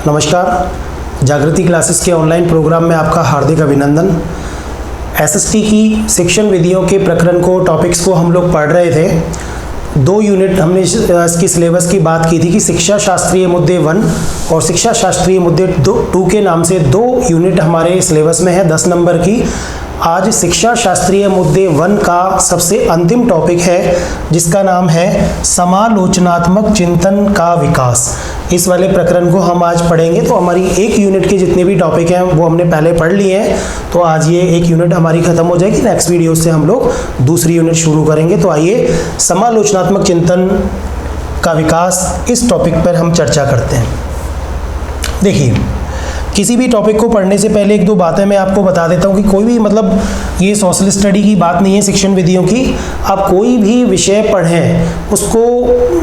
नमस्कार, जागृति क्लासेस के ऑनलाइन प्रोग्राम में आपका हार्दिक अभिनंदन। एसएसटी की शिक्षण विधियों के प्रकरण को टॉपिक्स को हम लोग पढ़ रहे थे। 2 यूनिट हमने इसकी सिलेबस की बात की थी कि शिक्षा शास्त्रीय मुद्दे 1 और शिक्षा शास्त्रीय मुद्दे 2 के नाम से 2 यूनिट हमारे सिलेबस में है 10 नंबर की। आज शिक्षा शास्त्रीय मुद्दे 1 का सबसे अंतिम टॉपिक है जिसका नाम है समालोचनात्मक चिंतन का विकास। इस वाले प्रकरण को हम आज पढ़ेंगे। तो हमारी 1 यूनिट के जितने भी टॉपिक हैं वो हमने पहले पढ़ लिए हैं, तो आज ये 1 यूनिट हमारी खत्म हो जाएगी। नेक्स्ट वीडियो से हम लोग दूसरी यूनिट शुरू करेंगे। तो आइए समालोचनात्मक चिंतन का विकास इस टॉपिक पर हम चर्चा करते हैं। देखिए, किसी भी टॉपिक को पढ़ने से पहले 1-2 बातें मैं आपको बता देता हूँ कि कोई भी ये सोशल स्टडी की बात नहीं है, शिक्षण विधियों की। आप कोई भी विषय पढ़ें उसको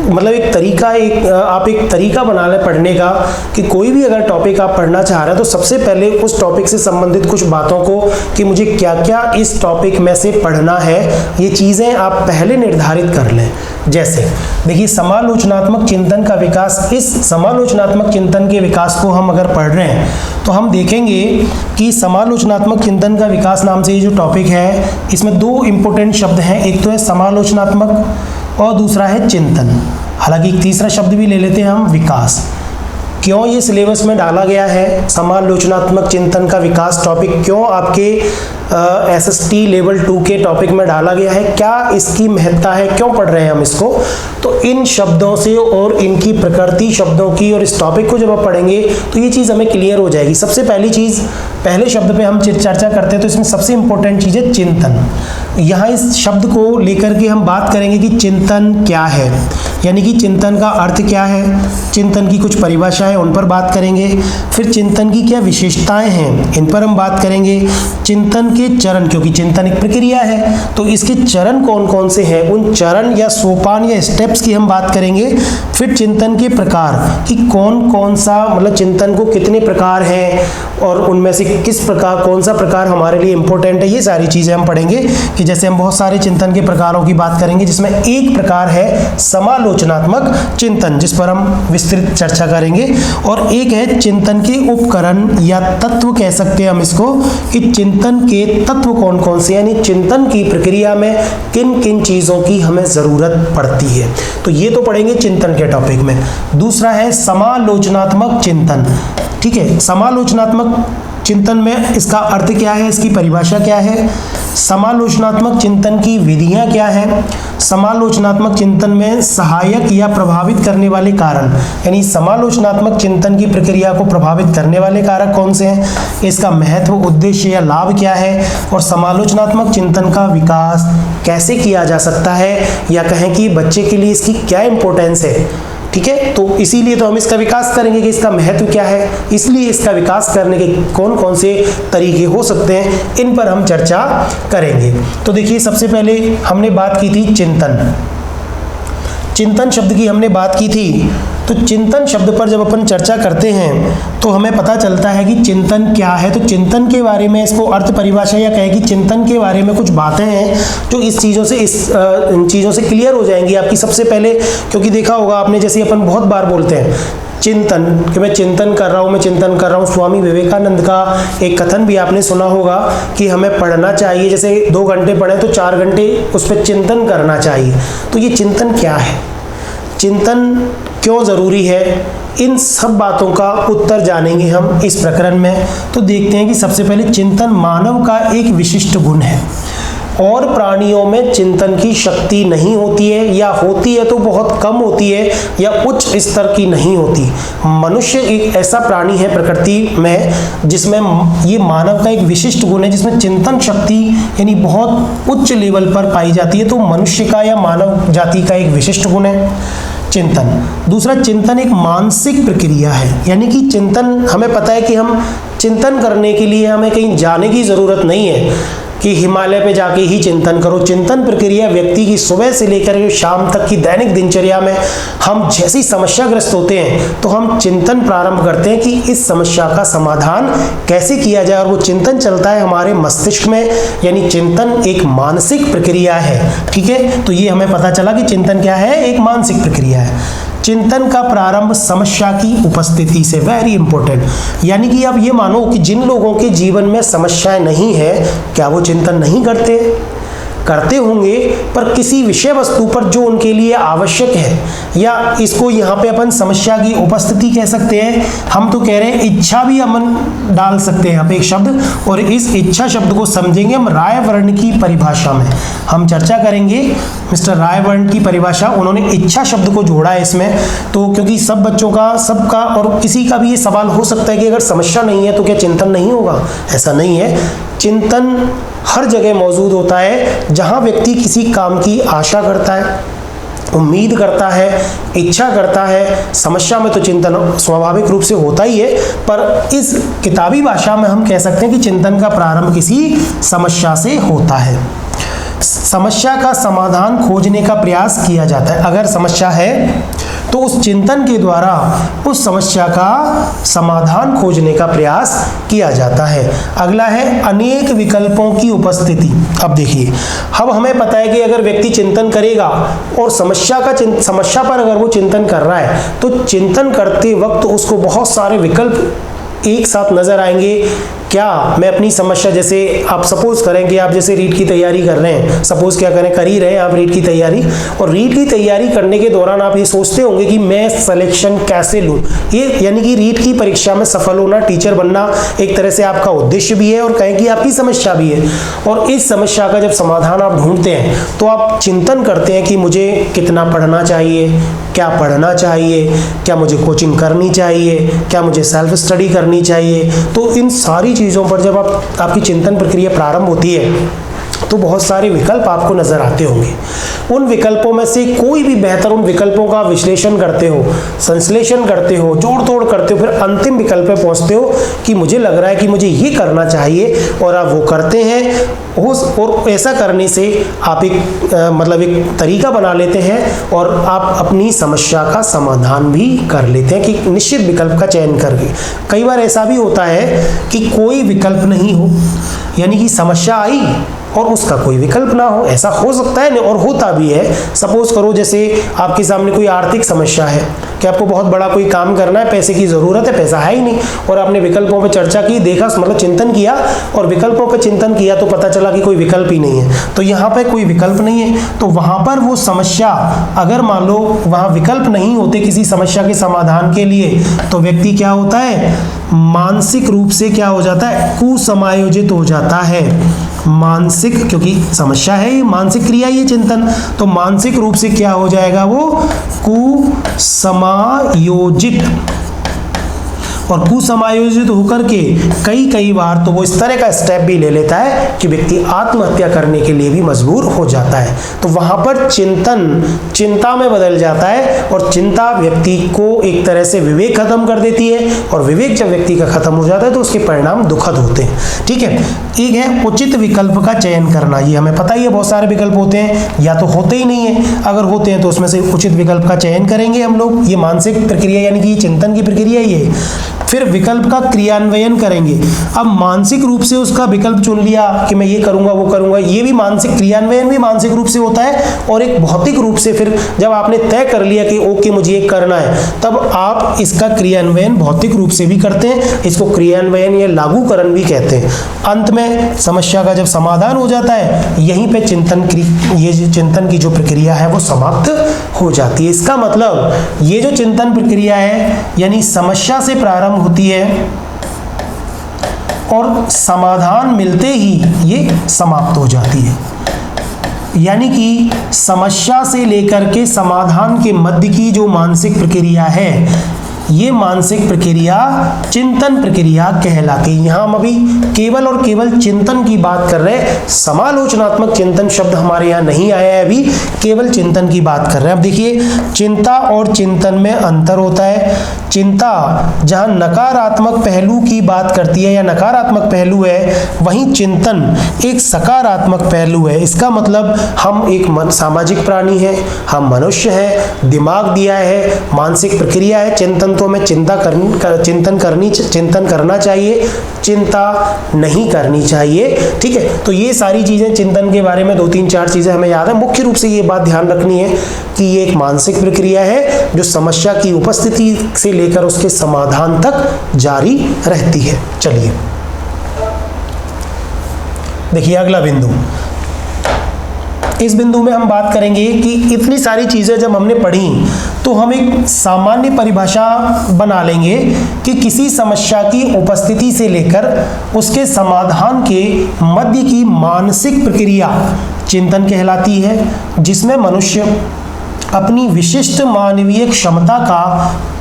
आप एक तरीका बना लें पढ़ने का कि कोई भी अगर टॉपिक आप पढ़ना चाह रहे हैं तो सबसे पहले उस टॉपिक से संबंधित कुछ बातों को कि मुझे क्या क्या इस टॉपिक में से पढ़ना है, ये चीज़ें आप पहले निर्धारित कर लें। जैसे देखिए, समालोचनात्मक चिंतन का विकास, इस समालोचनात्मक चिंतन के विकास को हम अगर पढ़ रहे हैं तो हम देखेंगे कि समालोचनात्मक चिंतन का विकास नाम से ये जो टॉपिक है इसमें 2 इंपॉर्टेंट शब्द हैं। एक तो है समालोचनात्मक और दूसरा है चिंतन। हालांकि एक तीसरा शब्द भी ले लेते हैं हम, विकास। क्यों ये सिलेबस में डाला गया है समालोचनात्मक चिंतन का विकास टॉपिक, क्यों आपके एसएसटी लेवल 2 के टॉपिक में डाला गया है, क्या इसकी महत्ता है, क्यों पढ़ रहे हैं हम इसको, तो इन शब्दों से और इनकी प्रकृति शब्दों की और इस टॉपिक को जब आप पढ़ेंगे तो ये चीज़ हमें क्लियर हो जाएगी। सबसे पहली चीज़, पहले शब्द पे हम चर्चा करते हैं तो इसमें सबसे इंपॉर्टेंट चीज़ है चिंतन। यहाँ इस शब्द को लेकर के हम बात करेंगे कि चिंतन क्या है, यानी कि चिंतन का अर्थ क्या है, चिंतन की कुछ परिभाषाएं उन पर बात करेंगे, फिर चिंतन की क्या विशेषताएं हैं इन पर हम बात करेंगे, चिंतन के चरण, क्योंकि चिंतन एक प्रक्रिया है तो इसके चरण कौन कौन से हैं, उन चरण या सोपान या स्टेप्स की हम बात करेंगे, फिर चिंतन के प्रकार कि कौन कौन सा चिंतन को कितने प्रकार हैं और उनमें से किस प्रकार, कौन सा प्रकार हमारे लिए इंपॉर्टेंट है, ये सारी चीज़ें हम पढ़ेंगे। कि जैसे हम बहुत सारे चिंतन के प्रकारों की बात करेंगे जिसमें एक प्रकार है समालोचनात्मक चिंतन जिस पर हम विस्तृत चर्चा करेंगे, और एक है चिंतन के उपकरण या तत्व कह सकते हैं हम इसको, कि चिंतन के तत्व कौन कौन से, यानी चिंतन की प्रक्रिया में किन किन चीज़ों की हमें ज़रूरत पड़ती है। तो ये तो पढ़ेंगे चिंतन के टॉपिक में। दूसरा है समालोचनात्मक चिंतन। ठीक है, समालोचनात्मक चिंतन में इसका अर्थ क्या है, इसकी परिभाषा क्या है, समालोचनात्मक चिंतन की विधियां क्या हैं, समालोचनात्मक चिंतन में सहायक या प्रभावित करने वाले कारण, यानी समालोचनात्मक चिंतन की प्रक्रिया को प्रभावित करने वाले कारक कौन से हैं, इसका महत्व, उद्देश्य या लाभ क्या है, और समालोचनात्मक चिंतन का विकास कैसे किया जा सकता है, या कहें कि बच्चे के लिए इसकी क्या इंपॉर्टेंस है। ठीक है, तो इसीलिए तो हम इसका विकास करेंगे कि इसका महत्व क्या है, इसलिए इसका विकास करने के कौन कौन से तरीके हो सकते हैं, इन पर हम चर्चा करेंगे। तो देखिए, सबसे पहले हमने बात की थी चिंतन। चिंतन शब्द की हमने बात की थी, तो चिंतन शब्द पर जब अपन चर्चा करते हैं तो हमें पता चलता है कि चिंतन क्या है। तो चिंतन के बारे में इसको अर्थ परिभाषा या कहें कि चिंतन के बारे में कुछ बातें हैं जो इन चीज़ों से क्लियर हो जाएंगी आपकी। सबसे पहले, क्योंकि देखा होगा आपने, जैसे अपन बहुत बार बोलते हैं चिंतन, कि मैं चिंतन कर रहा हूँ, मैं चिंतन कर रहा हूँ। स्वामी विवेकानंद का एक कथन भी आपने सुना होगा कि हमें पढ़ना चाहिए, जैसे 2 घंटे पढ़ें तो 4 घंटे उस पर चिंतन करना चाहिए। तो ये चिंतन क्या है, चिंतन क्यों ज़रूरी है, इन सब बातों का उत्तर जानेंगे हम इस प्रकरण में। तो देखते हैं कि सबसे पहले चिंतन मानव का एक विशिष्ट गुण है और प्राणियों में चिंतन की शक्ति नहीं होती है, या होती है तो बहुत कम होती है, या उच्च स्तर की नहीं होती। मनुष्य एक ऐसा प्राणी है प्रकृति में जिसमें ये मानव का एक विशिष्ट गुण है जिसमें चिंतन शक्ति यानी बहुत उच्च लेवल पर पाई जाती है। तो मनुष्य का या मानव जाति का एक विशिष्ट गुण है चिंतन। दूसरा, चिंतन एक मानसिक प्रक्रिया है, यानी कि चिंतन, हमें पता है कि हम चिंतन करने के लिए हमें कहीं जाने की ज़रूरत नहीं है कि हिमालय पे जाके ही चिंतन करो। चिंतन प्रक्रिया व्यक्ति की सुबह से लेकर शाम तक की दैनिक दिनचर्या में हम जैसी समस्याग्रस्त होते हैं तो हम चिंतन प्रारंभ करते हैं कि इस समस्या का समाधान कैसे किया जाए, और वो चिंतन चलता है हमारे मस्तिष्क में, यानी चिंतन एक मानसिक प्रक्रिया है। ठीक है, तो ये हमें पता चला कि चिंतन क्या है, एक मानसिक प्रक्रिया है। चिंतन का प्रारंभ समस्या की उपस्थिति से, वेरी इंपॉर्टेंट। यानी कि आप ये मानो कि जिन लोगों के जीवन में समस्याएं नहीं है, क्या वो चिंतन नहीं करते? करते होंगे, पर किसी विषय वस्तु पर जो उनके लिए आवश्यक है, या इसको यहाँ पे अपन समस्या की उपस्थिति कह सकते हैं। हम तो कह रहे हैं इच्छा भी अपन डाल सकते हैं यहाँ पे एक शब्द, और इस इच्छा शब्द को समझेंगे हम रायवर्ण की परिभाषा में। हम चर्चा करेंगे मिस्टर रायवर्ण की परिभाषा, उन्होंने इच्छा शब्द को जोड़ा है इसमें। तो क्योंकि सब बच्चों का, सबका और किसी का भी ये सवाल हो सकता है कि अगर समस्या नहीं है तो क्या चिंतन नहीं होगा? ऐसा नहीं है। चिंतन हर जगह मौजूद होता है जहां व्यक्ति किसी काम की आशा करता है, उम्मीद करता है, इच्छा करता है। समस्या में तो चिंतन स्वाभाविक रूप से होता ही है, पर इस किताबी भाषा में हम कह सकते हैं कि चिंतन का प्रारंभ किसी समस्या से होता है। समस्या का समाधान खोजने का प्रयास किया जाता है। अगर समस्या है तो उस चिंतन के द्वारा उस समस्या का समाधान खोजने का प्रयास किया जाता है। अगला है अनेक विकल्पों की उपस्थिति। अब देखिए, अब हमें पता है कि अगर व्यक्ति चिंतन करेगा और समस्या पर अगर वो चिंतन कर रहा है, तो चिंतन करते वक्त उसको बहुत सारे विकल्प एक साथ नजर आएंगे। क्या मैं अपनी समस्या, जैसे आप सपोज करें कि आप जैसे रीट की तैयारी कर रहे हैं, सपोज क्या करें, कर ही रहे हैं आप रीट की तैयारी, और रीट की तैयारी करने के दौरान आप ये सोचते होंगे कि मैं सिलेक्शन कैसे लूं। ये यानी कि रीट की परीक्षा में सफल होना, टीचर बनना एक तरह से आपका उद्देश्य भी है और कहें कि आपकी समस्या भी है। और इस समस्या का जब समाधान आप ढूंढते हैं तो आप चिंतन करते हैं कि मुझे कितना पढ़ना चाहिए, क्या पढ़ना चाहिए, क्या मुझे कोचिंग करनी चाहिए, क्या मुझे सेल्फ स्टडी करनी चाहिए। तो इन सारी चीज़ों पर जब आपकी चिंतन प्रक्रिया प्रारंभ होती है तो बहुत सारे विकल्प आपको नजर आते होंगे। उन विकल्पों में से कोई भी बेहतर, उन विकल्पों का विश्लेषण करते हो, संश्लेषण करते हो, जोड़ तोड़ करते हो, फिर अंतिम विकल्प पे पहुंचते हो कि मुझे लग रहा है कि मुझे ये करना चाहिए, और आप वो करते हैं। और ऐसा करने से आप एक तरीका बना लेते हैं और आप अपनी समस्या का समाधान भी कर लेते हैं कि निश्चित विकल्प का चयन करके। कई बार ऐसा भी होता है कि कोई विकल्प नहीं हो, यानी कि समस्या आई और उसका कोई विकल्प ना हो, ऐसा हो सकता है और होता भी है। सपोज करो जैसे आपके सामने कोई आर्थिक समस्या है कि आपको बहुत बड़ा कोई काम करना है, पैसे की ज़रूरत है, पैसा है ही नहीं, और आपने विकल्पों पर चर्चा की, देखा, मतलब चिंतन किया और विकल्पों पर चिंतन किया तो पता चला कि कोई विकल्प ही नहीं है। तो यहाँ पे कोई विकल्प नहीं है, तो वहाँ पर वो समस्या, अगर मान लो वहाँ विकल्प नहीं होते किसी समस्या के समाधान के लिए, तो व्यक्ति क्या होता है, मानसिक रूप से क्या हो जाता है, कुसमायोजित हो जाता है। मानसिक, क्योंकि समस्या है, मानसिक क्रिया ये चिंतन, तो मानसिक रूप से क्या हो जाएगा, वो कुसमायोजित। और कुसमायोजित होकर के कई बार तो वो इस तरह का स्टेप भी ले लेता है कि व्यक्ति आत्महत्या करने के लिए भी मजबूर हो जाता है। तो वहां पर चिंतन चिंता में बदल जाता है, और चिंता व्यक्ति को एक तरह से विवेक खत्म कर देती है, और विवेक जब व्यक्ति का खत्म हो जाता है तो उसके परिणाम दुखद होते हैं। ठीक है, एक है उचित विकल्प का चयन करना। ये हमें पता ही है, बहुत सारे विकल्प होते हैं या तो होते ही नहीं है, अगर होते हैं तो उसमें से उचित विकल्प का चयन करेंगे हम लोग। ये मानसिक प्रक्रिया यानी कि चिंतन की प्रक्रिया ही है। फिर विकल्प का क्रियान्वयन करेंगे। अब मानसिक रूप से उसका विकल्प चुन लिया कि मैं ये करूंगा वो करूंगा, ये भी मानसिक क्रियान्वयन भी मानसिक रूप से होता है। और एक भौतिक रूप से, फिर जब आपने तय कर लिया कि ओके मुझे ये करना है, तब आप इसका क्रियान्वयन भौतिक रूप से भी करते हैं। इसको क्रियान्वयन या लागूकरण भी कहते हैं। अंत में समस्या का जब समाधान हो जाता है, यहीं पे चिंतन की जो प्रक्रिया है वो समाप्त हो जाती है। इसका मतलब ये जो चिंतन प्रक्रिया है यानी समस्या से प्रारंभ होती है और समाधान मिलते ही ये समाप्त हो जाती है। यानी कि समस्या से लेकर के समाधान के मध्य की जो मानसिक प्रक्रिया है, ये मानसिक प्रक्रिया चिंतन प्रक्रिया कहलाती है। यहाँ हम अभी केवल और केवल चिंतन की बात कर रहे हैं, समालोचनात्मक चिंतन शब्द हमारे यहाँ नहीं आया है, अभी केवल चिंतन की बात कर रहे हैं। अब देखिए, चिंता और चिंतन में अंतर होता है। चिंता जहाँ नकारात्मक पहलू की बात करती है या नकारात्मक पहलू है, वहीं चिंतन एक सकारात्मक पहलू है। इसका मतलब हम एक सामाजिक प्राणी हैं, हम मनुष्य हैं, दिमाग दिया है, मानसिक प्रक्रिया है। चिंतन तो विकल्पों में चिंतन करना चाहिए, चिंता नहीं करनी चाहिए। ठीक है, तो ये सारी चीजें चिंतन के बारे में 2-3-4 चीजें हमें याद है। मुख्य रूप से ये बात ध्यान रखनी है कि ये एक मानसिक प्रक्रिया है जो समस्या की उपस्थिति से लेकर उसके समाधान तक जारी रहती है। चलिए देखिए अगला बिंदु। इस बिंदु में हम बात करेंगे कि इतनी सारी चीजें जब हमने पढ़ी तो हम एक सामान्य परिभाषा बना लेंगे कि किसी समस्या की उपस्थिति से लेकर उसके समाधान के मध्य की मानसिक प्रक्रिया चिंतन कहलाती है, जिसमें मनुष्य अपनी विशिष्ट मानवीय क्षमता का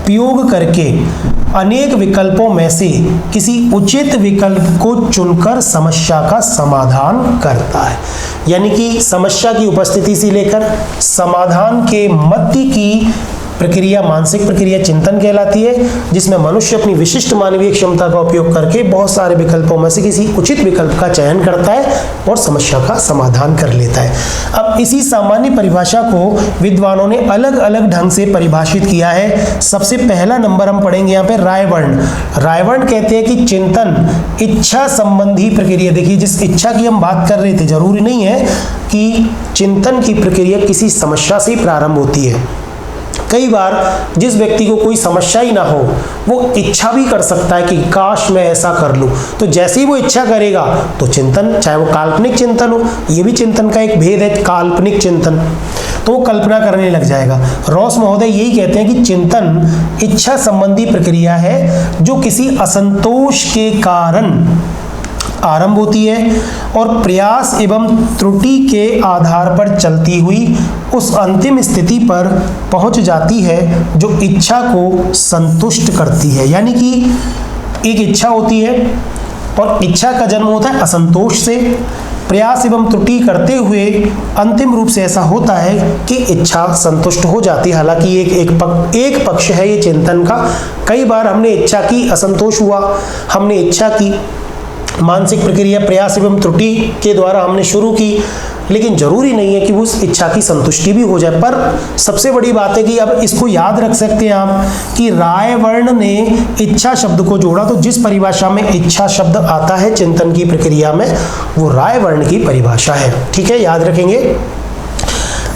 प्रयोग करके अनेक विकल्पों में से किसी उचित विकल्प को चुनकर समस्या का समाधान करता है। यानी कि समस्या की उपस्थिति से लेकर समाधान के मध्य की प्रक्रिया मानसिक प्रक्रिया चिंतन कहलाती है, जिसमें मनुष्य अपनी विशिष्ट मानवीय क्षमता का उपयोग करके बहुत सारे विकल्पों में से किसी उचित विकल्प का चयन करता है और समस्या का समाधान कर लेता है। अब इसी सामान्य परिभाषा को विद्वानों ने अलग अलग ढंग से परिभाषित किया है। सबसे पहला नंबर हम पढ़ेंगे यहाँ पे रायवर्ण। रायवर्ण कहते हैं कि चिंतन इच्छा संबंधी प्रक्रिया। देखिए जिस इच्छा की हम बात कर रहे थे, जरूरी नहीं है कि चिंतन की प्रक्रिया किसी समस्या से प्रारंभ होती है। कई बार जिस व्यक्ति को कोई समस्या ही ना हो वो इच्छा भी कर सकता है कि काश मैं ऐसा कर लूं, तो जैसे ही वो इच्छा करेगा तो चिंतन, चाहे वो काल्पनिक चिंतन हो, ये भी चिंतन का एक भेद है, काल्पनिक चिंतन, तो वो कल्पना करने लग जाएगा। रॉस महोदय यही कहते हैं कि चिंतन इच्छा संबंधी प्रक्रिया है जो किसी असंतोष के कारण आरंभ होती है और प्रयास एवं त्रुटि के आधार पर चलती हुई उस अंतिम स्थिति पर पहुंच जाती है जो इच्छा को संतुष्ट करती है। यानी कि एक इच्छा होती है और इच्छा का जन्म होता है असंतोष से, प्रयास एवं त्रुटि करते हुए अंतिम रूप से ऐसा होता है कि इच्छा संतुष्ट हो जाती है। हालांकि एक पक्ष है ये चिंतन का। कई बार हमने इच्छा की, असंतोष हुआ, हमने इच्छा की, मानसिक प्रक्रिया प्रयास एवं त्रुटि के द्वारा हमने शुरू की, लेकिन जरूरी नहीं है कि उस इच्छा की संतुष्टि भी हो जाए। पर सबसे बड़ी बात है कि अब इसको याद रख सकते हैं आप कि रायवर्ण ने इच्छा शब्द को जोड़ा, तो जिस परिभाषा में इच्छा शब्द आता है चिंतन की प्रक्रिया में वो रायवर्ण की परिभाषा है। ठीक है, याद रखेंगे।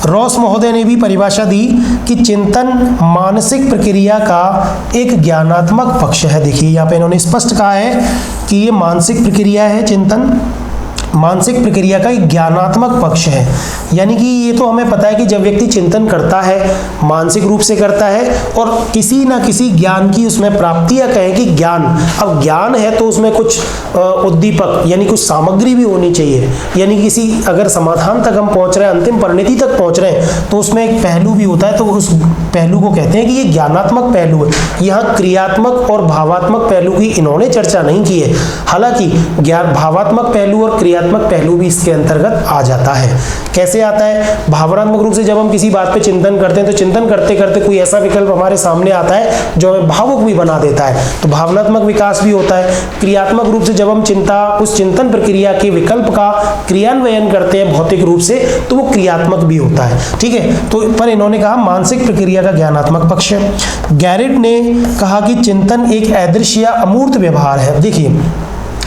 रॉस महोदय ने भी परिभाषा दी कि चिंतन मानसिक प्रक्रिया का एक ज्ञानात्मक पक्ष है। देखिए यहाँ पे इन्होंने स्पष्ट कहा है कि ये मानसिक प्रक्रिया है, चिंतन मानसिक प्रक्रिया का एक ज्ञानात्मक पक्ष है। यानी कि ये तो हमें पता है कि जब व्यक्ति चिंतन करता है मानसिक रूप से करता है और किसी ना किसी ज्ञान की उसमें प्राप्ति, या कहें कि ज्ञान, अब ज्ञान है तो उसमें कुछ उद्दीपक यानी कुछ सामग्री भी होनी चाहिए। यानी किसी अगर समाधान तक हम पहुंच रहे हैं, अंतिम परिणति तक पहुंच रहे हैं, तो उसमें एक पहलू भी होता है, तो उस पहलू को कहते हैं कि ये ज्ञानात्मक पहलू है। यहाँ क्रियात्मक और भावात्मक पहलू की इन्होंने चर्चा नहीं की है, हालांकि भावात्मक पहलू और क्रियात्मक पहलू भी इसके अंतर्गत आ जाता है। कैसे आता है? भावनात्मक रूप से जब हम किसी बात पे चिंतन करते हैं तो चिंतन करते करते कोई ऐसा विकल्प हमारे सामने आता है जो हमें भावुक भी बना देता है, तो भावनात्मक विकास भी होता है। क्रियात्मक रूप से जब हम उस चिंतन प्रक्रिया के विकल्प का क्रियान्वयन करते हैं भौतिक रूप से, तो वो क्रियात्मक भी होता है। ठीक है, तो पर इन्होंने कहा मानसिक प्रक्रिया का ज्ञानात्मक पक्ष है। गैरेट ने कहा कि चिंतन एक अदृश्य या अमूर्त व्यवहार है। देखिए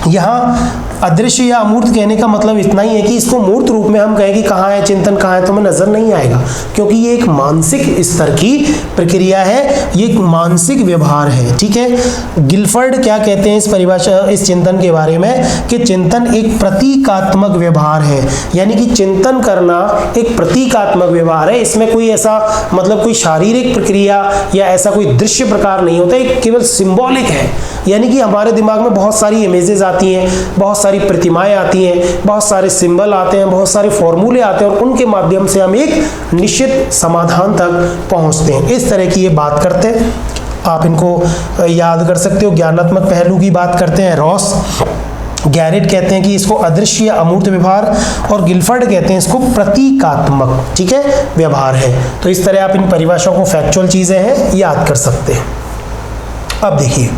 यहाँ अदृश्य या अमूर्त कहने का मतलब इतना ही है कि इसको मूर्त रूप में हम कहें कि कहाँ है चिंतन, कहाँ है, तो हमें नजर नहीं आएगा, क्योंकि ये एक मानसिक स्तर की प्रक्रिया है, ये एक मानसिक व्यवहार है। ठीक है, गिलफर्ड क्या कहते हैं इस परिभाषा, इस चिंतन के बारे में कि चिंतन एक प्रतीकात्मक व्यवहार है। यानी कि चिंतन करना एक प्रतीकात्मक व्यवहार है, इसमें कोई ऐसा मतलब कोई शारीरिक प्रक्रिया या ऐसा कोई दृश्य प्रकार नहीं होता, ये केवल सिंबॉलिक है। यानी कि हमारे दिमाग में बहुत सारी इमेजेस आती हैं, बहुत सारी प्रतिमाएं आती हैं, बहुत सारे सिंबल आते हैं, बहुत सारे फॉर्मूले आते हैं और उनके माध्यम से हम एक निश्चित समाधान तक पहुंचते हैं। इस तरह की ये बात करते हैं, आप इनको याद कर सकते हो। ज्ञानात्मक पहलू की बात करते हैं रॉस, गैरेट कहते हैं कि इसको अदृश्य या अमूर्त व्यवहार, और गिलफर्ड कहते हैं इसको प्रतीकात्मक, ठीक है, व्यवहार है। तो इस तरह आप इन परिभाषाओं को, फैक्चुअल चीजें हैं, याद कर सकते हैं। अब देखिए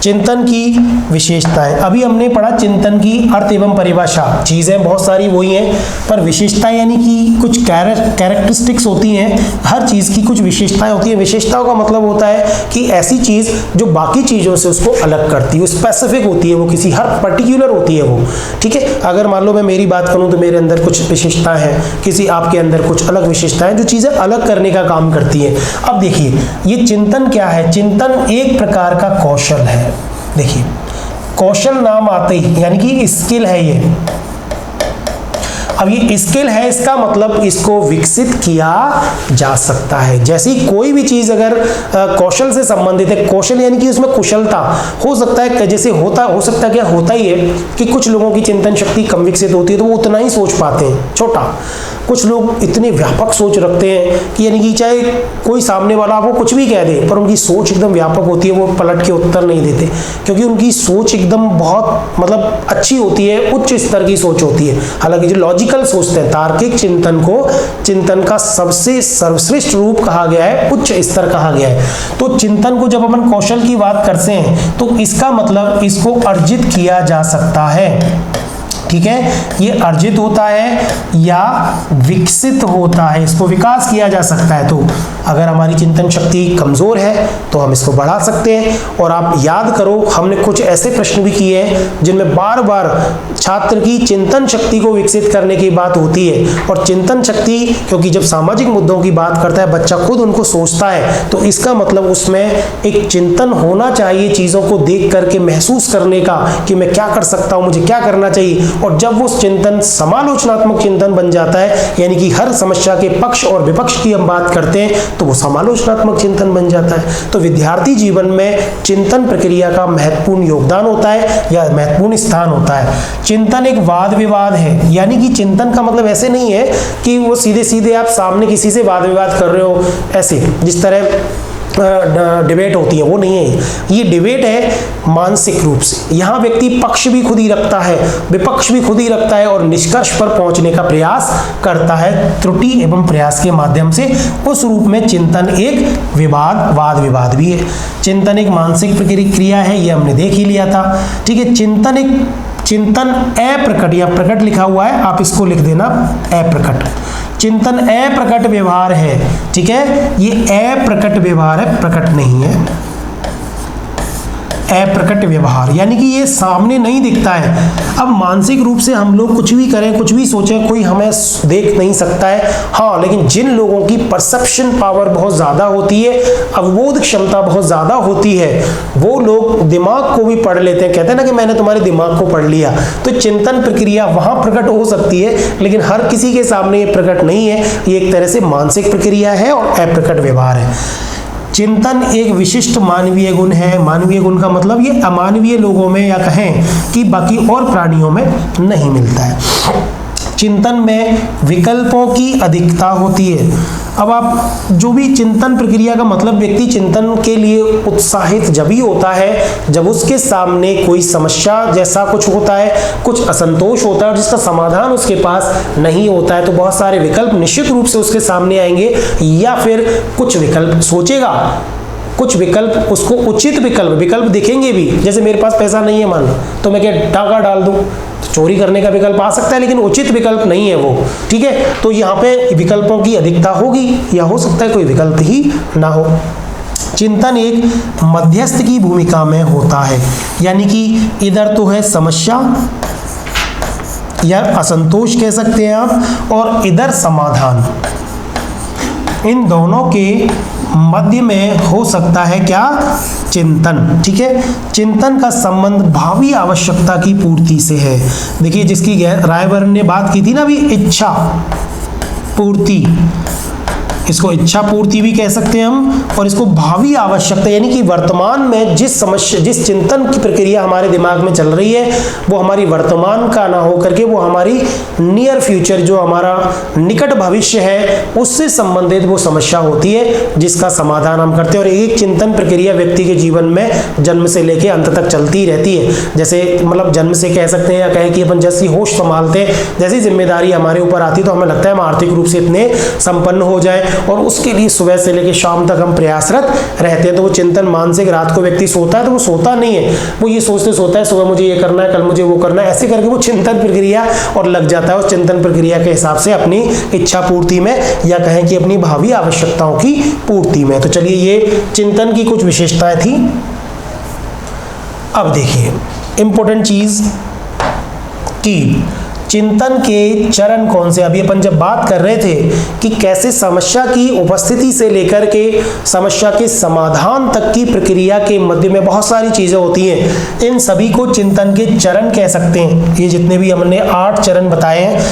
चिंतन की विशेषताएं, अभी हमने पढ़ा चिंतन की अर्थ एवं परिभाषा। चीज़ें बहुत सारी वही हैं, पर विशेषताएं यानी कि कुछ कैरेक्टरिस्टिक्स होती हैं, हर चीज़ की कुछ विशेषताएं होती हैं। विशेषताओं का मतलब होता है कि ऐसी चीज़ जो बाकी चीज़ों से उसको अलग करती है, स्पेसिफिक होती है, वो किसी हर पर्टिकुलर होती है वो, ठीक है। अगर मान लो मैं मेरी बात करूँ तो मेरे अंदर कुछ विशेषताएं हैं, किसी आपके अंदर कुछ अलग विशेषताएं जो चीज़ें अलग करने का काम करती हैं। अब देखिए ये चिंतन क्या है, चिंतन एक प्रकार का कौशल है। देखिए कौशल नाम आते ही यानी कि स्किल है ये। अब ये स्किल है, इसका मतलब इसको विकसित किया जा सकता है। जैसी कोई भी चीज अगर कौशल से संबंधित है, कौशल यानी कि उसमें कुशलता हो सकता है, जैसे हो सकता है क्या होता ही है कि कुछ लोगों की चिंतन शक्ति कम विकसित होती है तो वो उतना ही सोच पाते हैं छोटा। कुछ लोग इतने व्यापक सोच रखते हैं कि यानी कि चाहे कोई सामने वाला आपको कुछ भी कह दे पर उनकी सोच एकदम व्यापक होती है, वो पलट के उत्तर नहीं देते क्योंकि उनकी सोच एकदम बहुत मतलब अच्छी होती है, उच्च स्तर की सोच होती है। हालांकि जो लॉजिकल सोचते हैं, तार्किक चिंतन को चिंतन का सबसे सर्वश्रेष्ठ रूप कहा गया है, उच्च स्तर कहा गया है। तो चिंतन को जब अपन कौशल की बात करते हैं तो इसका मतलब इसको अर्जित किया जा सकता है, ठीक है। ये अर्जित होता है या विकसित होता है, इसको विकास किया जा सकता है। तो अगर हमारी चिंतन शक्ति कमजोर है तो हम इसको बढ़ा सकते हैं। और आप याद करो हमने कुछ ऐसे प्रश्न भी किए हैं जिनमें बार बार छात्र की चिंतन शक्ति को विकसित करने की बात होती है। और चिंतन शक्ति, क्योंकि जब सामाजिक मुद्दों की बात करता है बच्चा खुद उनको सोचता है, तो इसका मतलब उसमें एक चिंतन होना चाहिए, चीजों को देख करके महसूस करने का कि मैं क्या कर सकता हूं, मुझे क्या करना चाहिए। और जब वो चिंतन समालोचनात्मक चिंतन बन जाता है, यानी कि हर समस्या के पक्ष और विपक्ष की हम बात करते हैं, तो वो समालोचनात्मक चिंतन बन जाता है। तो विद्यार्थी जीवन में चिंतन प्रक्रिया का महत्वपूर्ण योगदान होता है या महत्वपूर्ण स्थान होता है। चिंतन एक वाद विवाद है, यानी कि चिंतन का मतलब ऐसे नहीं है कि वो सीधे सीधे आप सामने किसी से वाद विवाद कर रहे हो, ऐसे जिस तरह डिबेट होती है, वो नहीं है। ये डिबेट है मानसिक रूप से। यहाँ व्यक्ति पक्ष भी खुद ही रखता है, विपक्ष भी खुद ही रखता है और निष्कर्ष पर पहुंचने का प्रयास करता है त्रुटि एवं प्रयास के माध्यम से। उस रूप में चिंतन एक वाद विवाद भी है। चिंतन एक मानसिक प्रक्रिया है, ये हमने देख ही लिया था, ठीक है। चिंतन अप्रकट या प्रकट लिखा हुआ है, आप इसको लिख देना अप्रकट। चिंतन अप्रकट व्यवहार है, ठीक है। ये अप्रकट व्यवहार है, प्रकट नहीं है। अप्रकट व्यवहार यानी कि ये सामने नहीं दिखता है। अब मानसिक रूप से हम लोग कुछ भी करें, कुछ भी सोचें, कोई हमें देख नहीं सकता है। हाँ, लेकिन जिन लोगों की परसेप्शन पावर बहुत ज़्यादा होती है, अवबोध क्षमता बहुत ज़्यादा होती है, वो लोग दिमाग को भी पढ़ लेते हैं। कहते हैं ना कि मैंने तुम्हारे दिमाग को पढ़ लिया। तो चिंतन प्रक्रिया वहाँ प्रकट हो सकती है, लेकिन हर किसी के सामने ये प्रकट नहीं है। ये एक तरह से मानसिक प्रक्रिया है और अप्रकट व्यवहार है। चिंतन एक विशिष्ट मानवीय गुण है। मानवीय गुण का मतलब ये अमानवीय लोगों में या कहें कि बाकी और प्राणियों में नहीं मिलता है। चिंतन में विकल्पों की अधिकता होती है। अब आप जो भी चिंतन प्रक्रिया का मतलब व्यक्ति चिंतन के लिए उत्साहित जब ही होता है जब उसके सामने कोई समस्या जैसा कुछ होता है, कुछ असंतोष होता है और जिसका समाधान उसके पास नहीं होता है। तो बहुत सारे विकल्प निश्चित रूप से उसके सामने आएंगे, या फिर कुछ विकल्प सोचेगा, कुछ विकल्प उसको उचित विकल्प दिखेंगे भी। जैसे मेरे पास पैसा नहीं है मान लो, तो मैं क्या डाका डाल दूं, तो चोरी करने का विकल्प आ सकता है, लेकिन उचित विकल्प नहीं है वो, ठीक है। तो यहाँ पे विकल्पों की अधिकता होगी, या हो सकता है कोई विकल्प ही ना हो। चिंतन एक मध्यस्थ की भूमिका में होता है, यानी कि इधर तो है समस्या या असंतोष कह सकते हैं आप, और इधर समाधान। इन दोनों के मध्य में हो सकता है क्या, चिंतन, ठीक है। चिंतन का संबंध भावी आवश्यकता की पूर्ति से है। देखिए जिसकी रायबर्न ने बात की थी ना अभी, इच्छा पूर्ति, इसको इच्छा पूर्ति भी कह सकते हैं हम, और इसको भावी आवश्यकता, यानी कि वर्तमान में जिस चिंतन की प्रक्रिया हमारे दिमाग में चल रही है वो हमारी वर्तमान का ना हो करके वो हमारी नियर फ्यूचर, जो हमारा निकट भविष्य है, उससे संबंधित वो समस्या होती है जिसका समाधान हम करते हैं। और एक चिंतन प्रक्रिया व्यक्ति के जीवन में जन्म से लेकर अंत तक चलती रहती है। जैसे मतलब जन्म से कह सकते हैं, या कहें कि अपन जैसी होश संभालते हैं, जैसी जिम्मेदारी हमारे ऊपर आती है तो हमें लगता है हम आर्थिक रूप से इतने संपन्न हो जाए, और उसके लिए सुबह से लेकर शाम तक हम प्रयासरत रहते हैं। तो वो चिंतन मानसिक, रात को व्यक्ति सोता है तो वो सोता नहीं है, वो ये सोचते सोता है सुबह मुझे ये करना है, कल मुझे वो करना है, ऐसे करके वो चिंतन प्रक्रिया और लग जाता है। उस चिंतन प्रक्रिया के हिसाब से अपनी इच्छा पूर्ति में, या कहें कि अपनी भावी आवश्यकताओं की पूर्ति में। तो चलिए ये चिंतन की कुछ विशेषताएं थी। अब देखिए इंपॉर्टेंट चीज कि चिंतन के चरण कौन से। अभी अपन जब बात कर रहे थे कि कैसे समस्या की उपस्थिति से लेकर के समस्या के समाधान तक की प्रक्रिया के मध्य में बहुत सारी चीजें होती हैं, इन सभी को चिंतन के चरण कह सकते हैं। ये जितने भी हमने 8 चरण बताए हैं,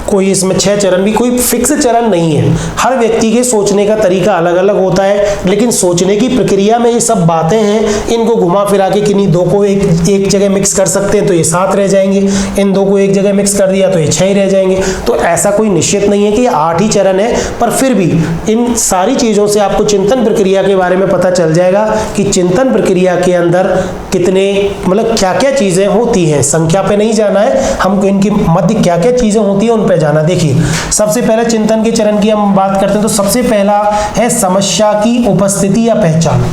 कोई इसमें 6 चरण भी, कोई फिक्स चरण नहीं है। हर व्यक्ति के सोचने का तरीका अलग अलग होता है, लेकिन सोचने की प्रक्रिया में ये सब बातें हैं, इनको घुमा फिरा के किन्हीं 2 को एक जगह मिक्स कर सकते हैं तो ये 7 रह जाएंगे, इन 2 को एक जगह मिक्स कर दिया तो ये 6 ही रह जाएंगे। तो ऐसा कोई निश्चित नहीं है कि ये 8 ही चरण है, पर फिर भी इन सारी चीज़ों से आपको चिंतन प्रक्रिया के बारे में पता चल जाएगा कि चिंतन प्रक्रिया के अंदर कितने, मतलब क्या क्या चीज़ें होती हैं। संख्या पे नहीं जाना है हमको, इनकी मध्य क्या क्या चीज़ें होती हैं उन पे जाना। देखिए सबसे पहले चिंतन के चरण की हम बात करते हैं तो सबसे पहला है समस्या की उपस्थिति या पहचान।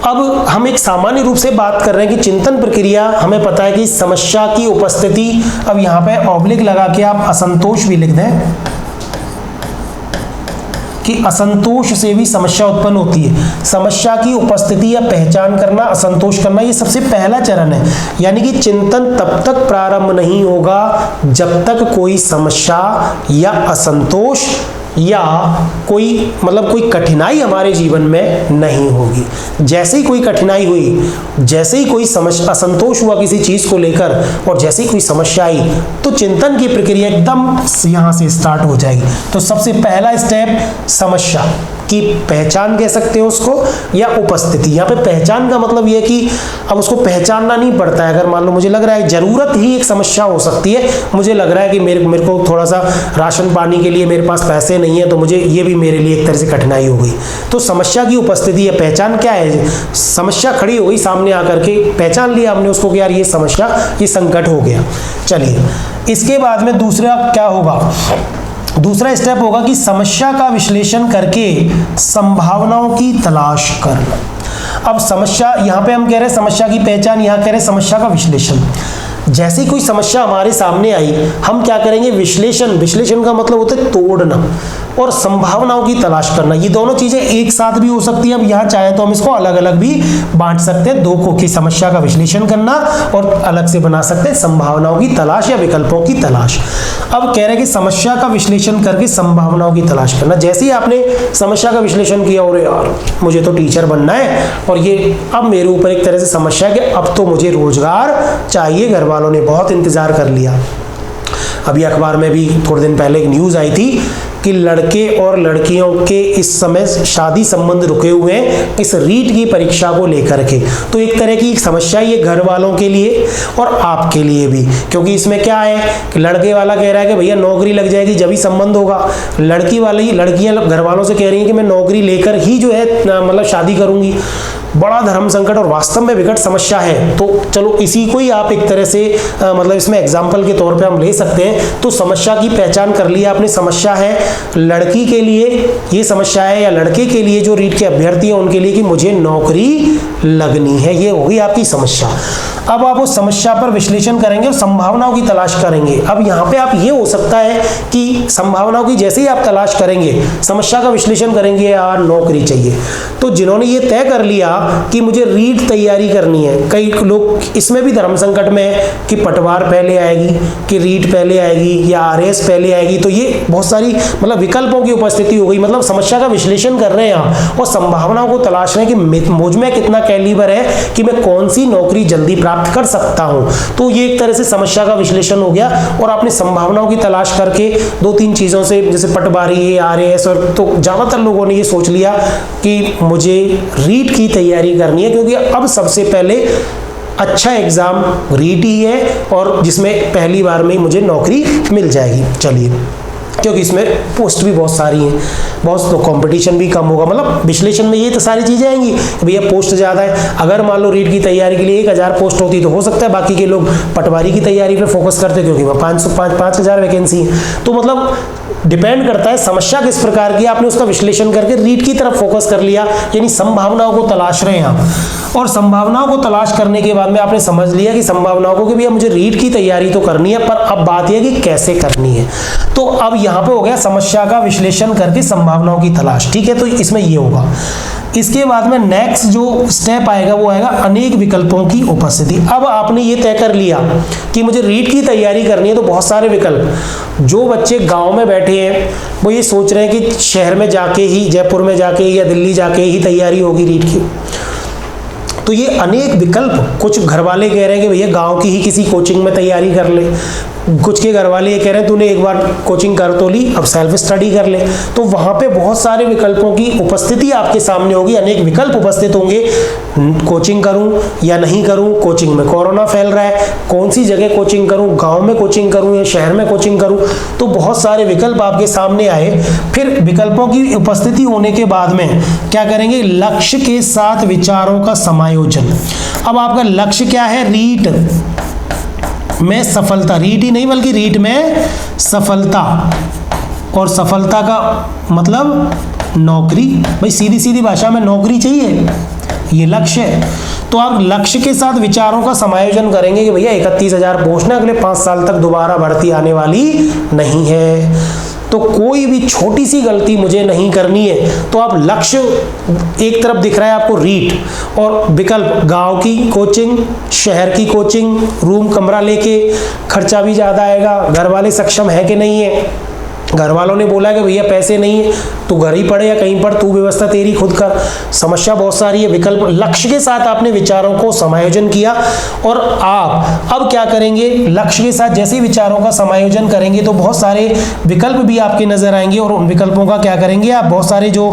अब हम एक सामान्य रूप से बात कर रहे हैं कि चिंतन प्रक्रिया, हमें पता है कि समस्या की उपस्थिति, अब यहां पे ऑब्लिक लगा के आप असंतोष भी लिख दें कि असंतोष से भी समस्या उत्पन्न होती है। समस्या की उपस्थिति या पहचान करना, असंतोष करना, ये सबसे पहला चरण है। यानी कि चिंतन तब तक प्रारंभ नहीं होगा जब तक कोई समस्या या असंतोष या कोई कोई कठिनाई हमारे जीवन में नहीं होगी। जैसे ही कोई कठिनाई हुई, जैसे ही कोई समस्या, असंतोष हुआ किसी चीज को लेकर, और जैसे ही कोई समस्या आई, तो चिंतन की प्रक्रिया एकदम यहां से स्टार्ट हो जाएगी। तो सबसे पहला स्टेप समस्या की पहचान कह सकते हो उसको, या उपस्थिति। यहाँ पे पहचान का मतलब ये कि अब उसको पहचानना नहीं पड़ता है। अगर मान लो मुझे लग रहा है जरूरत ही एक समस्या हो सकती है, मुझे लग रहा है कि मेरे को थोड़ा सा राशन पानी के लिए मेरे पास पैसे नहीं है, तो मुझे ये भी मेरे लिए एक तरह से कठिनाई हो गई। तो समस्या की उपस्थिति या पहचान क्या है? समस्या खड़ी हो गई सामने आकर के, पहचान लिया हमने उसको कि यार ये समस्या, ये संकट हो गया। चलिए इसके बाद में दूसरा क्या होगा? दूसरा स्टेप होगा कि समस्या का विश्लेषण करके संभावनाओं की तलाश करना। अब समस्या, यहां पे हम कह रहे हैं समस्या की पहचान, यहां कह रहे हैं समस्या का विश्लेषण। जैसे ही कोई समस्या हमारे सामने आई, हम क्या करेंगे? विश्लेषण। विश्लेषण का मतलब होता है तोड़ना, और संभावनाओं की तलाश करना। ये दोनों चीजें एक साथ भी हो सकती है। अब यहाँ चाहे तो हम इसको अलग अलग भी बांट सकते हैं, 2 को, कि समस्या का विश्लेषण करना और अलग से बना सकते हैं संभावनाओं की तलाश या विकल्पों की तलाश। अब कह रहे हैं कि समस्या का विश्लेषण करके संभावनाओं की तलाश करना। जैसे ही आपने समस्या का विश्लेषण किया, और यार मुझे तो टीचर बनना है, और ये अब मेरे ऊपर एक तरह से समस्या है कि अब तो मुझे रोजगार चाहिए, घर वालों ने बहुत इंतजार कर लिया। अभी अखबार में भी थोड़े दिन पहले एक न्यूज़ आई थी कि लड़के और लड़कियों के इस समय शादी संबंध रुके हुए हैं इस रीट की परीक्षा को लेकर के। तो एक तरह की समस्या ये घर वालों के लिए और आपके लिए भी, क्योंकि इसमें क्या है कि लड़के वाला कह रहा है कि भैया नौकरी लग जाएगी जब ही संबंध होगा, लड़कियां घर वालों से कह रही हैं कि मैं नौकरी लेकर ही जो है शादी करूंगी। बड़ा धर्म संकट और वास्तव में विकट समस्या है। तो चलो इसी को ही आप एक तरह से इसमें एग्जाम्पल के तौर पे हम ले सकते हैं। तो समस्या की पहचान कर लिया आपने, समस्या है लड़की के लिए ये समस्या है, या लड़के के लिए जो रीट के अभ्यर्थी हैं उनके लिए कि मुझे नौकरी लगनी है, ये होगी आपकी समस्या। अब आप उस समस्या पर विश्लेषण करेंगे और संभावनाओं की तलाश करेंगे। अब यहाँ पे आप ये हो सकता है कि संभावनाओं की जैसे ही आप तलाश करेंगे, समस्या का विश्लेषण करेंगे, यार नौकरी चाहिए, तो जिन्होंने ये तय कर लिया कि मुझे रीट तैयारी करनी है, कई लोग इसमें भी धर्म संकट में है कि पटवार पहले आएगी कि रीट पहले आएगी या आरएस पहले आएगी। तो ये बहुत सारी विकल्पों की उपस्थिति हो गई। समस्या का विश्लेषण कर रहे हैं आप और संभावनाओं को तलाश रहे हैं कि मुझ में कितना कैलिबर है कि मैं कौन सी नौकरी जल्दी प्राप्त कर सकता हूं। तो ये एक तरह से समस्या का विश्लेषण हो गया, और आपने संभावनाओं की तलाश करके 2-3 चीजों से, जैसे पटवारी, आरएएस, और तो ज्यादातर लोगों ने ये सोच लिया कि मुझे रीट की तैयारी करनी है, क्योंकि अब सबसे पहले अच्छा एग्जाम रीट ही है और जिसमें पहली बार में ही मुझे नौकरी मिल जाएगी। चलिए क्योंकि इसमें पोस्ट भी बहुत सारी हैं, बहुत तो कंपटीशन भी कम होगा। मतलब विश्लेषण में ये तो सारी चीज़ें आएंगी, भैया पोस्ट ज़्यादा है। अगर मान लो रीट की तैयारी के लिए 1000 पोस्ट होती तो हो सकता है बाकी के लोग पटवारी की तैयारी पे फोकस करते, क्योंकि वह 5000 वैकेंसी है। तो मतलब डिपेंड करता है समस्या किस प्रकार की, आपने उसका विश्लेषण करके रीट की तरफ फोकस कर लिया, यानी संभावनाओं को तलाश रहे हैं आप। और संभावनाओं को तलाश करने के बाद में आपने समझ लिया कि संभावनाओं को कि भैया मुझे रीट की तैयारी तो करनी है, पर अब बात यह कि कैसे करनी है। तो अब यहाँ पे हो गया समस्या का विश्लेषण करके संभावनाओं की तलाश, ठीक है। तो इसमें ये होगा। इसके बाद में नेक्स्ट जो स्टेप आएगा वो आएगा अनेक विकल्पों की उपस्थिति। अब आपने ये तय कर लिया कि मुझे रीट की तैयारी करनी है, तो बहुत सारे विकल्प। जो बच्चे गांव में बैठे हैं वो ये सोच रहे हैं कि शहर में जाके ही, जयपुर में जाके या दिल्ली जाके ही तैयारी होगी रीट की, तो ये अनेक विकल्प। कुछ घर वाले कह रहे हैं कि भैया गांव की ही किसी कोचिंग में तैयारी कर ले, कुछ के घर वाले ये कह रहे हैं तूने एक बार कोचिंग कर तो ली, अब सेल्फ स्टडी कर ले। तो वहाँ पे बहुत सारे विकल्पों की उपस्थिति आपके सामने होगी, अनेक विकल्प उपस्थित होंगे। कोचिंग करूँ या नहीं करूँ, कोचिंग में कोरोना फैल रहा है, कौन सी जगह कोचिंग करूँ, गाँव में कोचिंग करूँ या शहर में कोचिंग करूँ, तो बहुत सारे विकल्प आपके सामने आए। फिर विकल्पों की उपस्थिति होने के बाद में क्या करेंगे, लक्ष्य के साथ विचारों का समायोजन। अब आपका लक्ष्य क्या है, रीट में सफलता, रीट ही नहीं बल्कि रीट में सफलता, और सफलता का मतलब नौकरी। भाई सीधी सीधी भाषा में नौकरी चाहिए, ये लक्ष्य है। तो आप लक्ष्य के साथ विचारों का समायोजन करेंगे कि भैया 31000 पोस्ट है, अगले 5 साल तक दोबारा भर्ती आने वाली नहीं है, तो कोई भी छोटी सी गलती मुझे नहीं करनी है। तो आप लक्ष्य एक तरफ दिख रहा है आपको रीट, और विकल्प गांव की कोचिंग, शहर की कोचिंग, रूम कमरा लेके, खर्चा भी ज़्यादा आएगा, घर वाले सक्षम है कि नहीं है। घर वालों ने बोला कि भैया पैसे नहीं है तो घर ही पड़े या कहीं पर, तू व्यवस्था तेरी खुद कर। समस्या बहुत सारी है। विकल्प लक्ष्य के साथ आपने विचारों को समायोजन किया, और आप अब क्या करेंगे, लक्ष्य के साथ जैसे ही विचारों का समायोजन करेंगे तो बहुत सारे विकल्प भी आपके नजर आएंगे, और उन विकल्पों का क्या करेंगे आप, बहुत सारी जो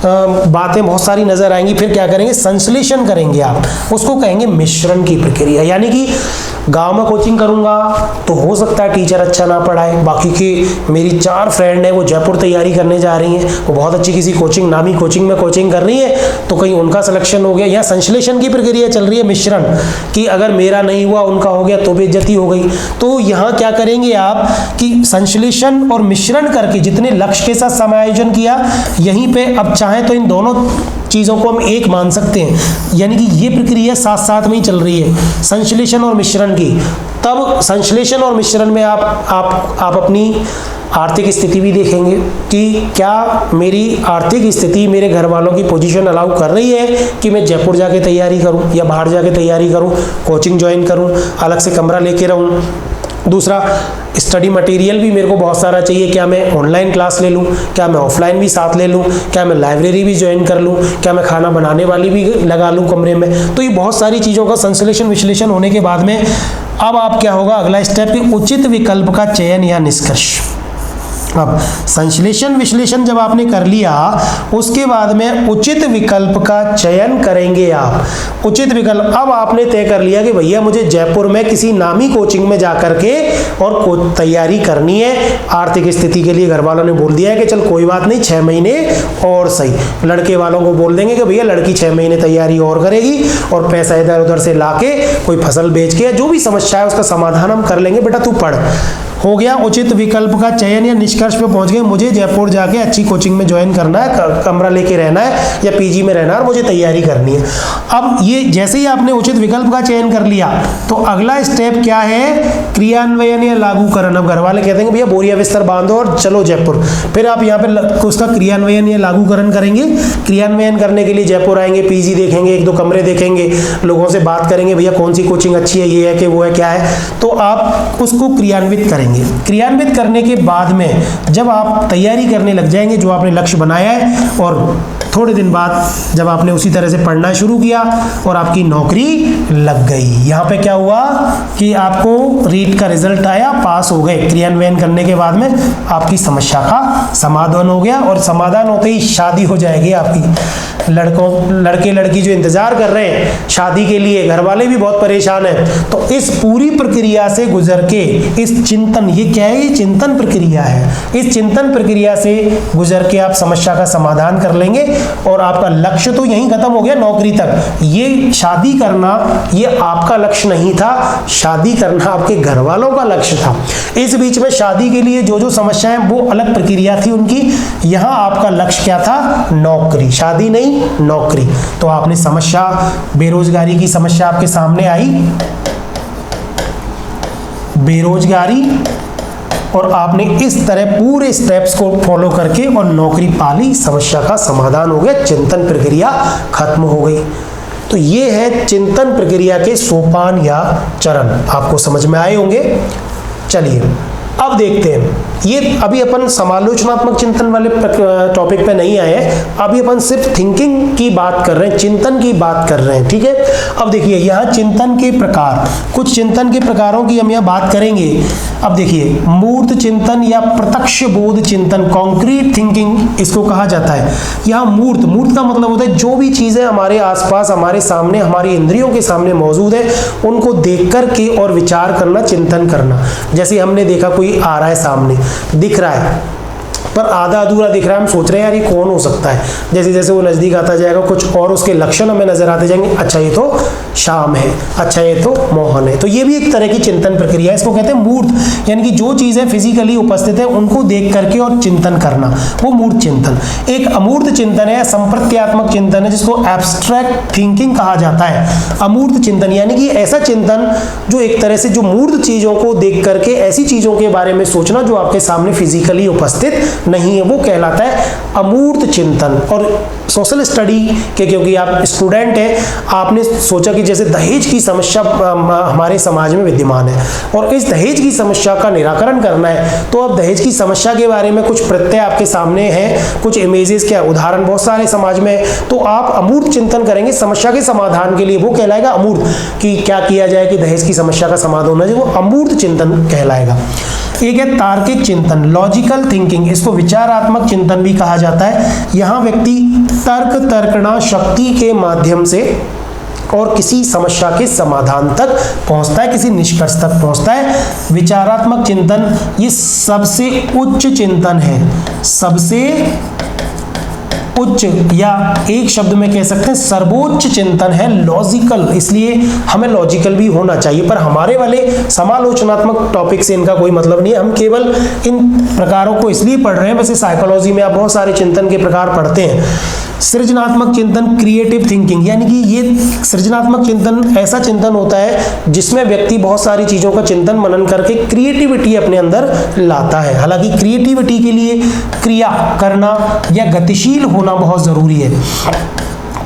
बातें बहुत सारी नजर आएंगी। फिर क्या करेंगे, संश्लेषण करेंगे आप, उसको कहेंगे मिश्रण की प्रक्रिया। यानी कि गांव में कोचिंग करूंगा तो हो सकता है टीचर अच्छा ना पढ़ाए, बाकी की मेरी 4 फ्रेंड है वो जयपुर तैयारी करने जा रही हैं, वो बहुत अच्छी किसी कोचिंग, नामी कोचिंग में कोचिंग कर रही है, तो कहीं उनका सिलेक्शन हो गया। यहाँ संश्लेषण की प्रक्रिया चल रही है, मिश्रण, कि अगर मेरा नहीं हुआ उनका हो गया तो बेइज्जती हो गई। तो यहाँ क्या करेंगे आप कि संश्लेषण और मिश्रण करके जितने लक्ष्य के साथ समायोजन किया, यहीं पे अब चाहें तो इन दोनों चीज़ों को हम एक मान सकते हैं, यानी कि ये प्रक्रिया साथ साथ में ही चल रही है, संश्लेषण और मिश्रण की। तब संश्लेषण और मिश्रण में आप अपनी आर्थिक स्थिति भी देखेंगे कि क्या मेरी आर्थिक स्थिति मेरे घर वालों की पोजीशन अलाउ कर रही है कि मैं जयपुर जाके तैयारी करूं या बाहर जाके तैयारी करूं, कोचिंग ज्वाइन करूं, अलग से कमरा लेके रहूं। दूसरा, स्टडी मटेरियल भी मेरे को बहुत सारा चाहिए, क्या मैं ऑनलाइन क्लास ले लूँ, क्या मैं ऑफलाइन भी साथ ले लूँ, क्या मैं लाइब्रेरी भी ज्वाइन कर लूँ, क्या मैं खाना बनाने वाली भी लगा लूँ कमरे में। तो ये बहुत सारी चीज़ों का संश्लेषण विश्लेषण होने के बाद में अब आप क्या होगा, अगला स्टेप कि उचित विकल्प का चयन या निष्कर्ष। अब संश्लेषण विश्लेषण जब आपने कर लिया, उसके बाद में उचित विकल्प का चयन करेंगे आप। उचित विकल्प, अब आपने तय कर लिया कि भैया मुझे जयपुर में किसी नामी कोचिंग में जाकर के और तैयारी करनी है। आर्थिक स्थिति के लिए घर वालों ने बोल दिया है कि चल कोई बात नहीं, 6 महीने और सही। लड़के वालों को बोल देंगे कि भैया लड़की 6 महीने तैयारी और करेगी, और पैसा इधर उधर से लाके कोई फसल बेच के, जो भी समस्या है उसका समाधान हम कर लेंगे, बेटा तू पढ़। हो गया उचित विकल्प का चयन या निष्कर्ष पे पहुंच गए, मुझे जयपुर जाके अच्छी कोचिंग में ज्वाइन करना है, कमरा लेके रहना है या पीजी में रहना है, और मुझे तैयारी करनी है। अब ये जैसे ही आपने उचित विकल्प का चयन कर लिया, तो अगला स्टेप क्या है, क्रियान्वयन या लागूकरण। अब घर वाले कहते हैं भैया बोरिया बिस्तर बांधो और चलो जयपुर। फिर आप यहाँ पे उसका क्रियान्वयन या लागूकरण करेंगे। क्रियान्वयन करने के लिए जयपुर आएंगे, पीजी देखेंगे, 1-2 कमरे देखेंगे, लोगों से बात करेंगे भैया कौन सी कोचिंग अच्छी है, ये है कि वो है, क्या है, तो आप उसको क्रियान्वित करेंगे। क्रियान्वित करने के बाद में जब आप तैयारी करने लग जाएंगे, जो आपने लक्ष्य बनाया है और थोड़े दिन बाद जब आपने उसी तरह से पढ़ना शुरू किया और आपकी नौकरी लग गई। यहाँ पे क्या हुआ कि आपको रीट का रिजल्ट आया, पास हो गए। क्रियान्वयन करने के बाद में आपकी समस्या का समाधान हो गया और समाधान होते ही शादी हो जाएगी आपकी। लड़के लड़की जो इंतजार कर रहे हैं शादी के लिए, घर वाले भी बहुत परेशान हैं। तो इस पूरी प्रक्रिया से गुजर के, इस चिंतन, ये क्या है, ये चिंतन प्रक्रिया है। इस चिंतन प्रक्रिया से गुजर के आप समस्या का समाधान कर लेंगे और आपका लक्ष्य तो यहीं खत्म हो गया, नौकरी तक। ये शादी करना ये आपका लक्ष्य नहीं था, शादी करना आपके घर वालों का लक्ष्य था। इस बीच में शादी के लिए जो जो समस्याएं, वो अलग प्रक्रिया थी उनकी। यहां आपका लक्ष्य क्या था, नौकरी, शादी नहीं नौकरी। तो आपने समस्या, बेरोजगारी की समस्या आपके सामने आई, बेरोजगारी, और आपने इस तरह पूरे स्टेप्स को फॉलो करके और नौकरी पाली, समस्या का समाधान हो गया, चिंतन प्रक्रिया खत्म हो गई। तो ये है चिंतन प्रक्रिया के सोपान या चरण। आपको समझ में आए होंगे। चलिए अब देखते हैं, ये अभी अपन समालोचनात्मक चिंतन वाले टॉपिक पे नहीं आए हैं, अभी अपन सिर्फ थिंकिंग की बात कर रहे हैं, चिंतन की बात कर रहे हैं, ठीक है। अब देखिए यहाँ चिंतन के प्रकार, कुछ चिंतन के प्रकारों की हम यहाँ बात करेंगे। अब देखिए मूर्त चिंतन या प्रत्यक्ष बोध चिंतन, कॉन्क्रीट थिंकिंग इसको कहा जाता है। यहाँ मूर्त, मूर्त का मतलब होता है जो भी चीजें हमारे आसपास, हमारे सामने, हमारी इंद्रियों के सामने मौजूद है, उनको देख करके और विचार करना, चिंतन करना। जैसे हमने देखा कोई आ रहा है सामने, दिख रहा है पर आधा अधूरा दिख रहा है, हम सोच रहे हैं यार ये कौन हो सकता है। जैसे जैसे वो नजदीक आता जाएगा कुछ और उसके लक्षण हमें नजर आते जाएंगे, अच्छा ये तो श्याम है, अच्छा ये तो मोहन है। तो ये भी एक तरह की चिंतन प्रक्रिया है, इसको कहते हैं मूर्त, यानी कि जो चीजें फिजिकली उपस्थित है उनको देख करके और चिंतन करना, वो मूर्त चिंतन। एक अमूर्त चिंतन है, संप्रत्यात्मक चिंतन है, जिसको एब्स्ट्रैक्ट थिंकिंग कहा जाता है। अमूर्त चिंतन यानी कि ऐसा चिंतन जो एक तरह से जो मूर्त चीजों को देख करके ऐसी चीजों के बारे में सोचना जो आपके सामने फिजिकली उपस्थित नहीं है, वो कहलाता है अमूर्त चिंतन। और सोशल स्टडी के, क्योंकि आप स्टूडेंट हैं, आपने सोचा कि जैसे दहेज की समस्या हमारे समाज में विद्यमान है और इस दहेज की समस्या का निराकरण करना है, तो अब दहेज की समस्या के बारे में कुछ प्रत्यय आपके सामने हैं, कुछ इमेजेस के उदाहरण बहुत सारे समाज में, तो आप अमूर्त चिंतन करेंगे समस्या के समाधान के लिए, वो कहलाएगा अमूर्त। कि क्या किया जाए कि दहेज की समस्या का समाधान होना चाहिए, वो अमूर्त चिंतन कहलाएगा। एक है तार्किक चिंतन, लॉजिकल थिंकिंग, इसको विचारात्मक चिंतन भी कहा जाता है। यहाँ व्यक्ति तर्कणा शक्ति के माध्यम से और किसी समस्या के समाधान तक पहुंचता है, किसी निष्कर्ष तक पहुंचता है। विचारात्मक चिंतन ये सबसे उच्च चिंतन है, सबसे उच्च, या एक शब्द में कह सकते हैं सर्वोच्च चिंतन है। लॉजिकल, इसलिए हमें लॉजिकल भी होना चाहिए, पर हमारे वाले समालोचनात्मक टॉपिक से इनका कोई मतलब नहीं है। हम केवल इन प्रकारों को इसलिए पढ़ रहे हैं, वैसे साइकोलॉजी में आप बहुत सारे चिंतन के प्रकार पढ़ते हैं। सृजनात्मक चिंतन, क्रिएटिव थिंकिंग, यानी कि ये सृजनात्मक चिंतन ऐसा चिंतन होता है जिसमें व्यक्ति बहुत सारी चीजों का चिंतन मनन करके क्रिएटिविटी अपने अंदर लाता है। हालांकि क्रिएटिविटी के लिए क्रिया करना या गतिशील होना बहुत जरूरी है,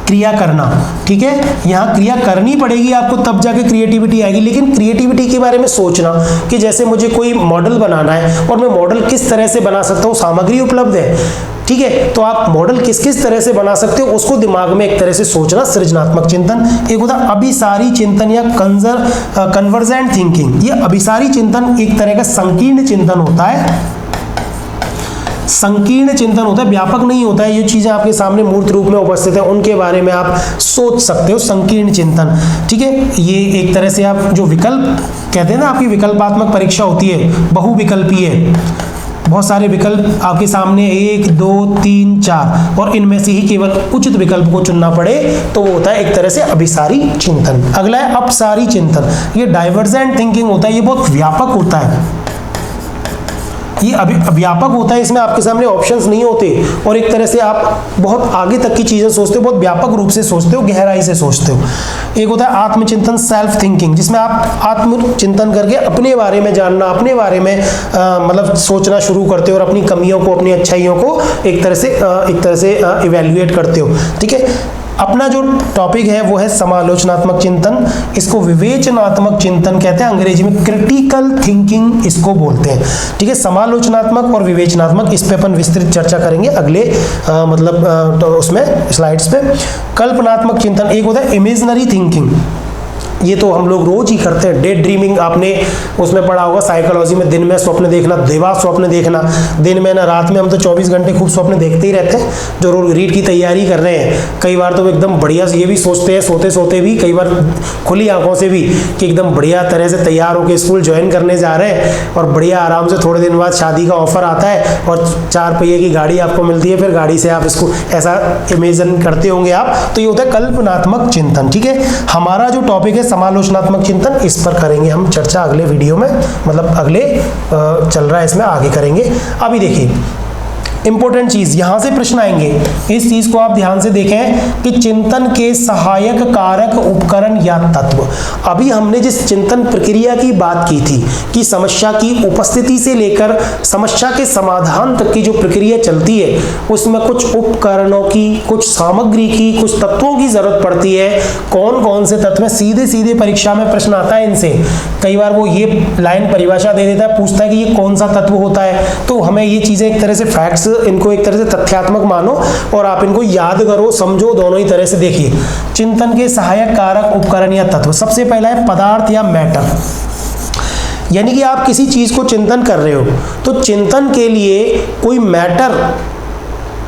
क्रिया करना, ठीक है। यहाँ क्रिया करनी पड़ेगी आपको, तब जाके क्रिएटिविटी आएगी। लेकिन क्रिएटिविटी के बारे में सोचना कि जैसे मुझे कोई मॉडल बनाना है और मैं मॉडल किस तरह से बना सकता हूँ, सामग्री उपलब्ध है, ठीक है, तो आप मॉडल किस किस तरह से बना सकते हो उसको दिमाग में एक तरह से सोचना, सृजनात्मक चिंतन। एक होता है अभिसारी चिंतन या कन्वर्जेंट थिंकिंग। ये अभिसारी चिंतन एक तरह का संकीर्ण चिंतन होता है, संकीर्ण चिंतन होता है, व्यापक नहीं होता है। ये चीजें आपके सामने मूर्त रूप में उपस्थित है, उनके बारे में आप सोच सकते हो, संकीर्ण चिंतन, ठीक है। ये एक तरह से आप जो विकल्प कहते हैं ना, आपकी विकल्पात्मक परीक्षा होती है, बहुविकल्पीय, बहुत सारे विकल्प आपके सामने 1 2 3 4 और इनमें से ही केवल उचित विकल्प को चुनना पड़े, तो वो होता है एक तरह से अभिसारी चिंतन। अगला है अपसारी चिंतन, ये डाइवर्जेंट थिंकिंग होता है, ये बहुत व्यापक होता है, ये व्यापक होता है, इसमें आपके सामने ऑप्शंस नहीं होते और एक तरह से आप बहुत आगे तक की चीजें सोचते हो, बहुत व्यापक रूप से सोचते हो, गहराई से सोचते हो। एक होता है आत्मचिंतन, सेल्फ थिंकिंग, जिसमें आप आत्मचिंतन करके अपने बारे में जानना, अपने बारे में मतलब सोचना शुरू करते हो और अपनी कमियों को, अपनी अच्छाइयों को एक तरह से इवेल्युएट करते हो, ठीक है। अपना जो टॉपिक है वो है समालोचनात्मक चिंतन, इसको विवेचनात्मक चिंतन कहते हैं, अंग्रेजी में क्रिटिकल थिंकिंग इसको बोलते हैं। ठीक है, समालोचनात्मक और विवेचनात्मक, इस पे अपन विस्तृत चर्चा करेंगे अगले तो उसमें स्लाइड्स पे। कल्पनात्मक चिंतन, एक होता है इमेजिनरी थिंकिंग, ये तो हम लोग रोज ही करते हैं। डे ड्रीमिंग आपने उसमें पढ़ा होगा साइकोलॉजी में, दिन में स्वप्न देखना, देवा स्वप्न देखना, दिन में ना रात में, हम तो 24 घंटे खूब स्वप्न देखते ही रहते हैं। जो रोज रीट की तैयारी कर रहे हैं, कई बार तो एकदम बढ़िया ये भी सोचते हैं सोते सोते भी, कई बार खुली आंखों से भी, कि एकदम बढ़िया तरह से तैयार होकर स्कूल ज्वाइन करने जा रहे हैं और बढ़िया आराम से थोड़े दिन बाद शादी का ऑफर आता है और 4 पहिए की गाड़ी आपको मिलती है, फिर गाड़ी से आप इसको ऐसा इमेजिन करते होंगे आप। तो ये होता है कल्पनात्मक चिंतन। ठीक है, हमारा जो टॉपिक है समालोचनात्मक चिंतन, इस पर करेंगे हम चर्चा अगले वीडियो में, मतलब अगले चल रहा है इसमें, आगे करेंगे। अभी देखिए इंपॉर्टेंट चीज, यहां से प्रश्न आएंगे, इस चीज को आप ध्यान से देखें कि चिंतन के सहायक कारक उपकरण या तत्व। अभी हमने जिस चिंतन प्रक्रिया की बात की थी कि समस्या की उपस्थिति से लेकर समस्या के समाधान तक की जो प्रक्रिया चलती है, उसमें कुछ उपकरणों की, कुछ सामग्री की, कुछ तत्वों की जरूरत पड़ती है। कौन कौन से तत्व है, सीधे सीधे परीक्षा में प्रश्न आता है इनसे। कई बार वो ये लाइन परिभाषा दे देता है, पूछता है कि ये कौन सा तत्व होता है, तो हमें ये चीजें एक तरह से फैक्ट्स, इनको एक तरह से तथ्यात्मक मानो और आप इनको याद करो, समझो, दोनों ही तरह से देखिए। चिंतन के सहायक कारक उपकरण या तत्व, सबसे पहला है पदार्थ या मैटर। यानी कि आप किसी चीज को चिंतन कर रहे हो तो चिंतन के लिए कोई मैटर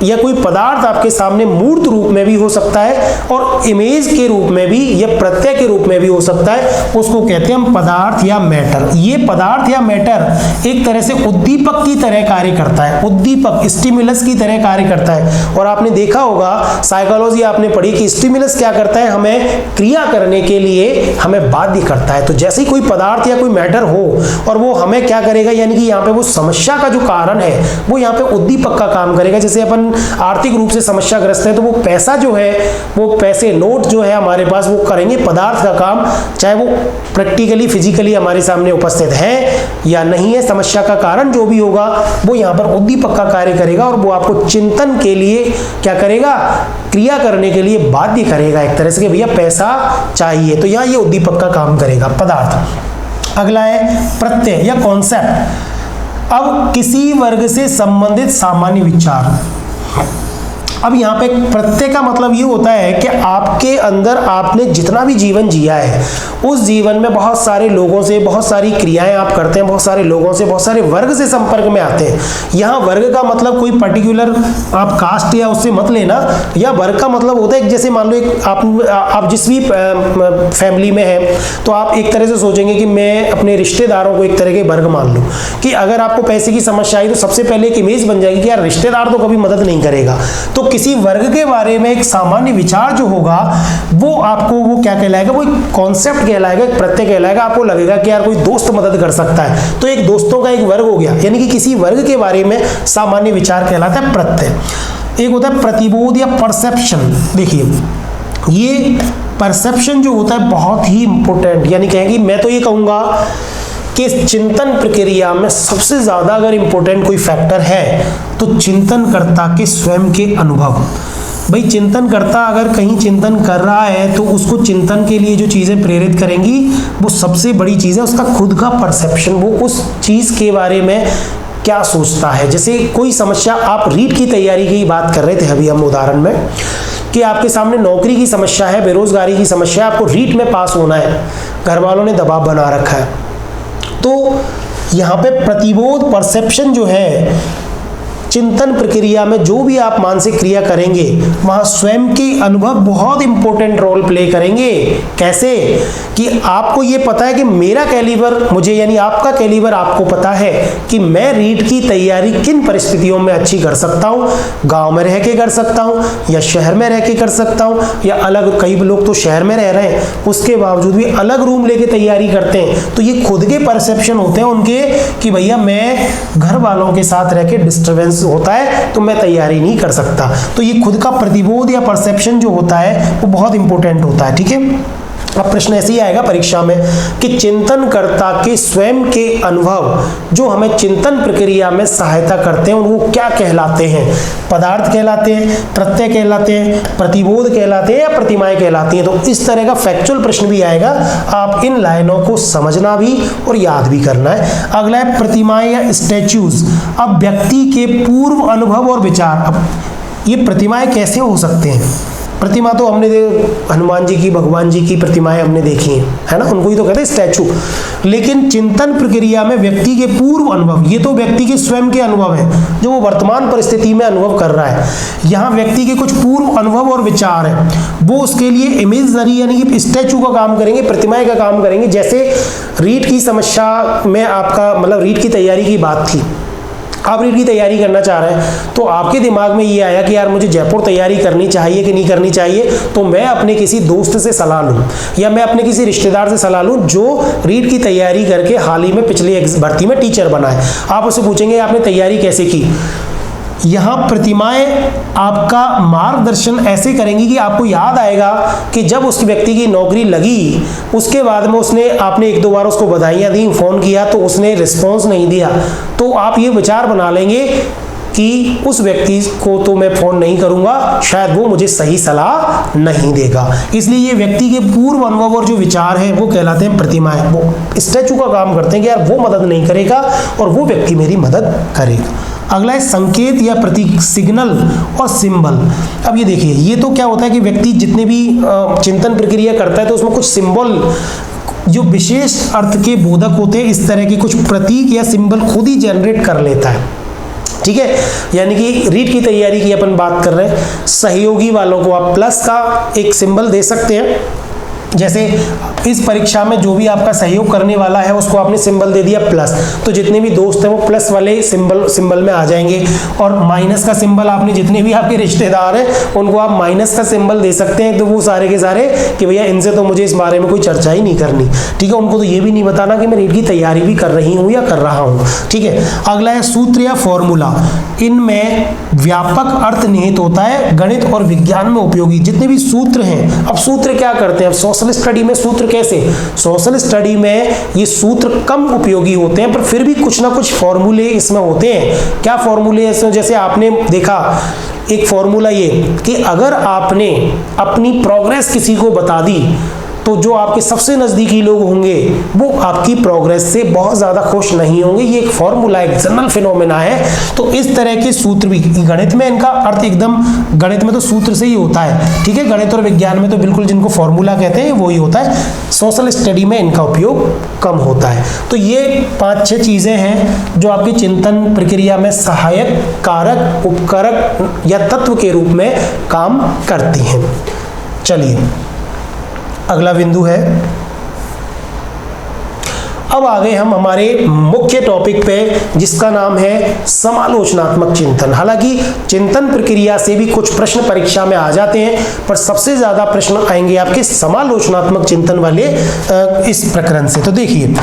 या कोई पदार्थ आपके सामने मूर्त रूप में भी हो सकता है और इमेज के रूप में भी या प्रत्यय के रूप में भी हो सकता है, उसको कहते हैं हम पदार्थ या मैटर। ये पदार्थ या मैटर एक तरह से उद्दीपक की तरह कार्य करता है, उद्दीपक स्टिमुलस की तरह कार्य करता है। और आपने देखा होगा साइकोलॉजी आपने पढ़ी कि स्टिमुलस क्या करता है, हमें क्रिया करने के लिए हमें बाध्य करता है। तो जैसे ही कोई पदार्थ या कोई मैटर हो और वो हमें क्या करेगा, यानी कि यहाँ पे वो समस्या का जो कारण है वो यहाँ पे उद्दीपक का काम करेगा। जैसे अपन आर्थिक रूप से समस्याग्रस्त है तो वो पैसा जो है, वो पैसे नोट जो है हमारे पास, वो करेंगे पदार्थ का काम, चाहे वो प्रैक्टिकली फिजिकली हमारे सामने उपस्थित है या नहीं है। समस्या का कारण जो भी होगा वो यहाँ पर उद्दीपक का कार्य करेगा और वो आपको चिंतन के लिए क्या करेगा, क्रिया करने के लिए बाध्य करेगा एक तरह से कि भैया पैसा चाहिए, तो यहाँ ये उद्दीपक का काम करेगा पदार्थ। अगला है प्रत्यय या कॉन्सेप्ट। अब किसी वर्ग से संबंधित सामान्य विचार। अब यहाँ पे प्रत्यय का मतलब ये होता है कि आपके अंदर आपने जितना भी जीवन जिया है उस जीवन में बहुत सारे लोगों से बहुत सारी क्रियाएं आप करते हैं, बहुत सारे लोगों से, बहुत सारे वर्ग से संपर्क में आते हैं। यहाँ वर्ग का मतलब कोई पर्टिकुलर आप कास्ट या उससे मत लेना, या वर्ग का मतलब होता है जैसे मान लो एक आप जिस भी फैमिली में है तो आप एक तरह से सोचेंगे कि मैं अपने रिश्तेदारों को एक तरह के वर्ग मान लूँ कि अगर आपको पैसे की समस्या आई तो सबसे पहले एक इमेज बन जाएगी कि यार रिश्तेदार तो कभी मदद नहीं करेगा। तो किसी वर्ग के बारे में एक सामान्य विचार जो होगा वो आपको वो क्या कहलाएगा, वो एक कॉन्सेप्ट कहलाएगा, एक प्रत्यय कहलाएगा। आपको लगेगा कि यार कोई दोस्त मदद कर सकता है, तो एक दोस्तों का एक वर्ग हो गया, यानी कि किसी वर्ग के बारे में सामान्य विचार कहलाता है प्रत्यय। एक होता है प्रतिबोध या परसेप्शन। देखिए ये परसेप्शन जो होता है बहुत ही इंपॉर्टेंट, यानी कहेंगे मैं तो ये कहूंगा कि चिंतन प्रक्रिया में सबसे ज्यादा अगर इंपॉर्टेंट कोई फैक्टर है तो चिंतनकर्ता के स्वयं के अनुभव। भाई चिंतनकर्ता अगर कहीं चिंतन कर रहा है तो उसको चिंतन के लिए जो चीजें प्रेरित करेंगी वो सबसे बड़ी चीज है उसका खुद का परसेप्शन, वो उस चीज के बारे में क्या सोचता है। जैसे कोई समस्या, आप रीट की तैयारी की बात कर रहे थे अभी हम उदाहरण में, कि आपके सामने नौकरी की समस्या है, बेरोजगारी की समस्या है, आपको रीट में पास होना है, घर वालों ने दबाव बना रखा है। तो यहाँ पे प्रतिबोध परसेप्शन जो है चिंतन प्रक्रिया में जो भी आप मानसिक क्रिया करेंगे वहां स्वयं के अनुभव बहुत इंपॉर्टेंट रोल प्ले करेंगे। कैसे कि आपको ये पता है कि मेरा कैलिबर मुझे, यानी आपका कैलिबर आपको पता है कि मैं रीट की तैयारी किन परिस्थितियों में अच्छी कर सकता हूँ। गांव में रह के कर सकता हूँ या शहर में रह के कर सकता हूँ, या अलग, कई लोग तो शहर में रह रहे हैं उसके बावजूद भी अलग रूम लेके तैयारी करते हैं। तो ये खुद के परसेप्शन होते हैं उनके कि भैया मैं घर वालों के साथ रह के डिस्टर्बेंस होता है तो मैं तैयारी नहीं कर सकता। तो ये खुद का प्रतिबोध या परसेप्शन जो होता है वो बहुत इंपॉर्टेंट होता है। ठीक है, अब प्रश्न ऐसे ही आएगा परीक्षा में कि चिंतनकर्ता के स्वयं के अनुभव जो हमें चिंतन प्रक्रिया में सहायता करते हैं वो क्या कहलाते हैं? पदार्थ कहलाते हैं, प्रत्यय कहलाते हैं, प्रतिबोध कहलाते हैं या प्रतिमाएं कहलाती हैं? तो इस तरह का फैक्चुअल प्रश्न भी आएगा, आप इन लाइनों को समझना भी और याद भी करना है। अगला है प्रतिमाएं या स्टैच्यूज। अब व्यक्ति के पूर्व अनुभव और विचार, अब ये प्रतिमाएं कैसे हो सकते हैं? प्रतिमा तो हमने हनुमान जी की, भगवान जी की प्रतिमाएं हमने देखी हैं, है ना, उनको ही तो कहते हैं स्टैचू। लेकिन चिंतन प्रक्रिया में व्यक्ति के पूर्व अनुभव, ये तो व्यक्ति के स्वयं के अनुभव हैं जो वो वर्तमान परिस्थिति में अनुभव कर रहा है। यहाँ व्यक्ति के कुछ पूर्व अनुभव और विचार हैं, वो उसके लिए इमेजरी यानी कि स्टैचू का काम करेंगे, प्रतिमाएं का काम करेंगे। जैसे रीट की समस्या में आपका मतलब रीट की तैयारी की बात थी, आप रीट की तैयारी करना चाह रहे हैं तो आपके दिमाग में ये आया कि यार मुझे जयपुर तैयारी करनी चाहिए कि नहीं करनी चाहिए, तो मैं अपने किसी दोस्त से सलाह लूं या मैं अपने किसी रिश्तेदार से सलाह लूं जो रीट की तैयारी करके हाल ही में पिछली भर्ती में टीचर बना है। आप उससे पूछेंगे आपने तैयारी कैसे की? यहाँ प्रतिमाएं आपका मार्गदर्शन ऐसे करेंगी कि आपको याद आएगा कि जब उस व्यक्ति की नौकरी लगी उसके बाद में आपने एक दो बार उसको बधाइयाँ दी, फ़ोन किया तो उसने रिस्पॉन्स नहीं दिया, तो आप ये विचार बना लेंगे कि उस व्यक्ति को तो मैं फ़ोन नहीं करूंगा, शायद वो मुझे सही सलाह नहीं देगा। इसलिए ये व्यक्ति के पूर्व अनुभव और जो विचार हैं वो कहलाते हैं प्रतिमाएं। वो स्टैचू का काम करते हैं कि यार वो मदद नहीं करेगा और वो व्यक्ति मेरी मदद करेगा। अगला है संकेत या प्रतीक, सिग्नल और सिंबल। अब ये देखिए, ये तो क्या होता है कि व्यक्ति जितने भी चिंतन प्रक्रिया करता है तो उसमें कुछ सिंबल जो विशेष अर्थ के बोधक होते हैं, इस तरह के कुछ प्रतीक या सिंबल खुद ही जनरेट कर लेता है। ठीक है, यानी कि रीट की तैयारी की अपन बात कर रहे हैं, सहयोगी वालों को आप प्लस का एक सिंबल दे सकते हैं। जैसे इस परीक्षा में जो भी आपका सहयोग करने वाला है उसको आपने सिंबल दे दिया प्लस, तो जितने भी दोस्त हैं वो प्लस वाले सिंबल में आ जाएंगे। और माइनस का सिंबल आपने जितने भी आपके रिश्तेदार हैं उनको आप माइनस का सिंबल दे सकते हैं, तो वो सारे के सारे कि भैया इनसे तो मुझे इस बारे में कोई चर्चा ही नहीं करनी। ठीक है, उनको तो ये भी नहीं बताना कि मैं रीट की तैयारी भी कर रही हूँ या कर रहा हूँ। ठीक है, अगला है सूत्र या फॉर्मूला। इनमें व्यापक अर्थ निहित होता है, गणित और विज्ञान में उपयोगी जितने भी सूत्र हैं। अब सूत्र क्या करते हैं? सोशल स्टडी में सूत्र कैसे? सोशल स्टडी में ये सूत्र कम उपयोगी होते हैं पर फिर भी कुछ ना कुछ फॉर्मूले इसमें होते हैं। क्या फॉर्मूले इसमें? जैसे आपने देखा एक फॉर्मूला ये कि अगर आपने अपनी प्रोग्रेस किसी को बता दी तो जो आपके सबसे नजदीकी लोग होंगे वो आपकी प्रोग्रेस से बहुत ज्यादा खुश नहीं होंगे। ये एक फॉर्मूला, एक जनरल फिनोमेना है। तो इस तरह के सूत्र भी गणित में इनका अर्थ एकदम, गणित में तो सूत्र से ही होता है। ठीक है, गणित और विज्ञान में तो बिल्कुल जिनको फॉर्मूला कहते हैं वो ही होता है, सोशल स्टडी में इनका उपयोग कम होता है। तो ये 5-6 चीजें हैं जो आपकी चिंतन प्रक्रिया में सहायक, कारक, उपकारक या तत्व के रूप में काम करती हैं। चलिए अगला बिंदु है, अब आ गए हम हमारे मुख्य टॉपिक पे जिसका नाम है समालोचनात्मक चिंतन। हालांकि चिंतन प्रक्रिया से भी कुछ प्रश्न परीक्षा में आ जाते हैं पर सबसे ज्यादा प्रश्न आएंगे आपके समालोचनात्मक चिंतन वाले इस प्रकरण से। तो देखिए,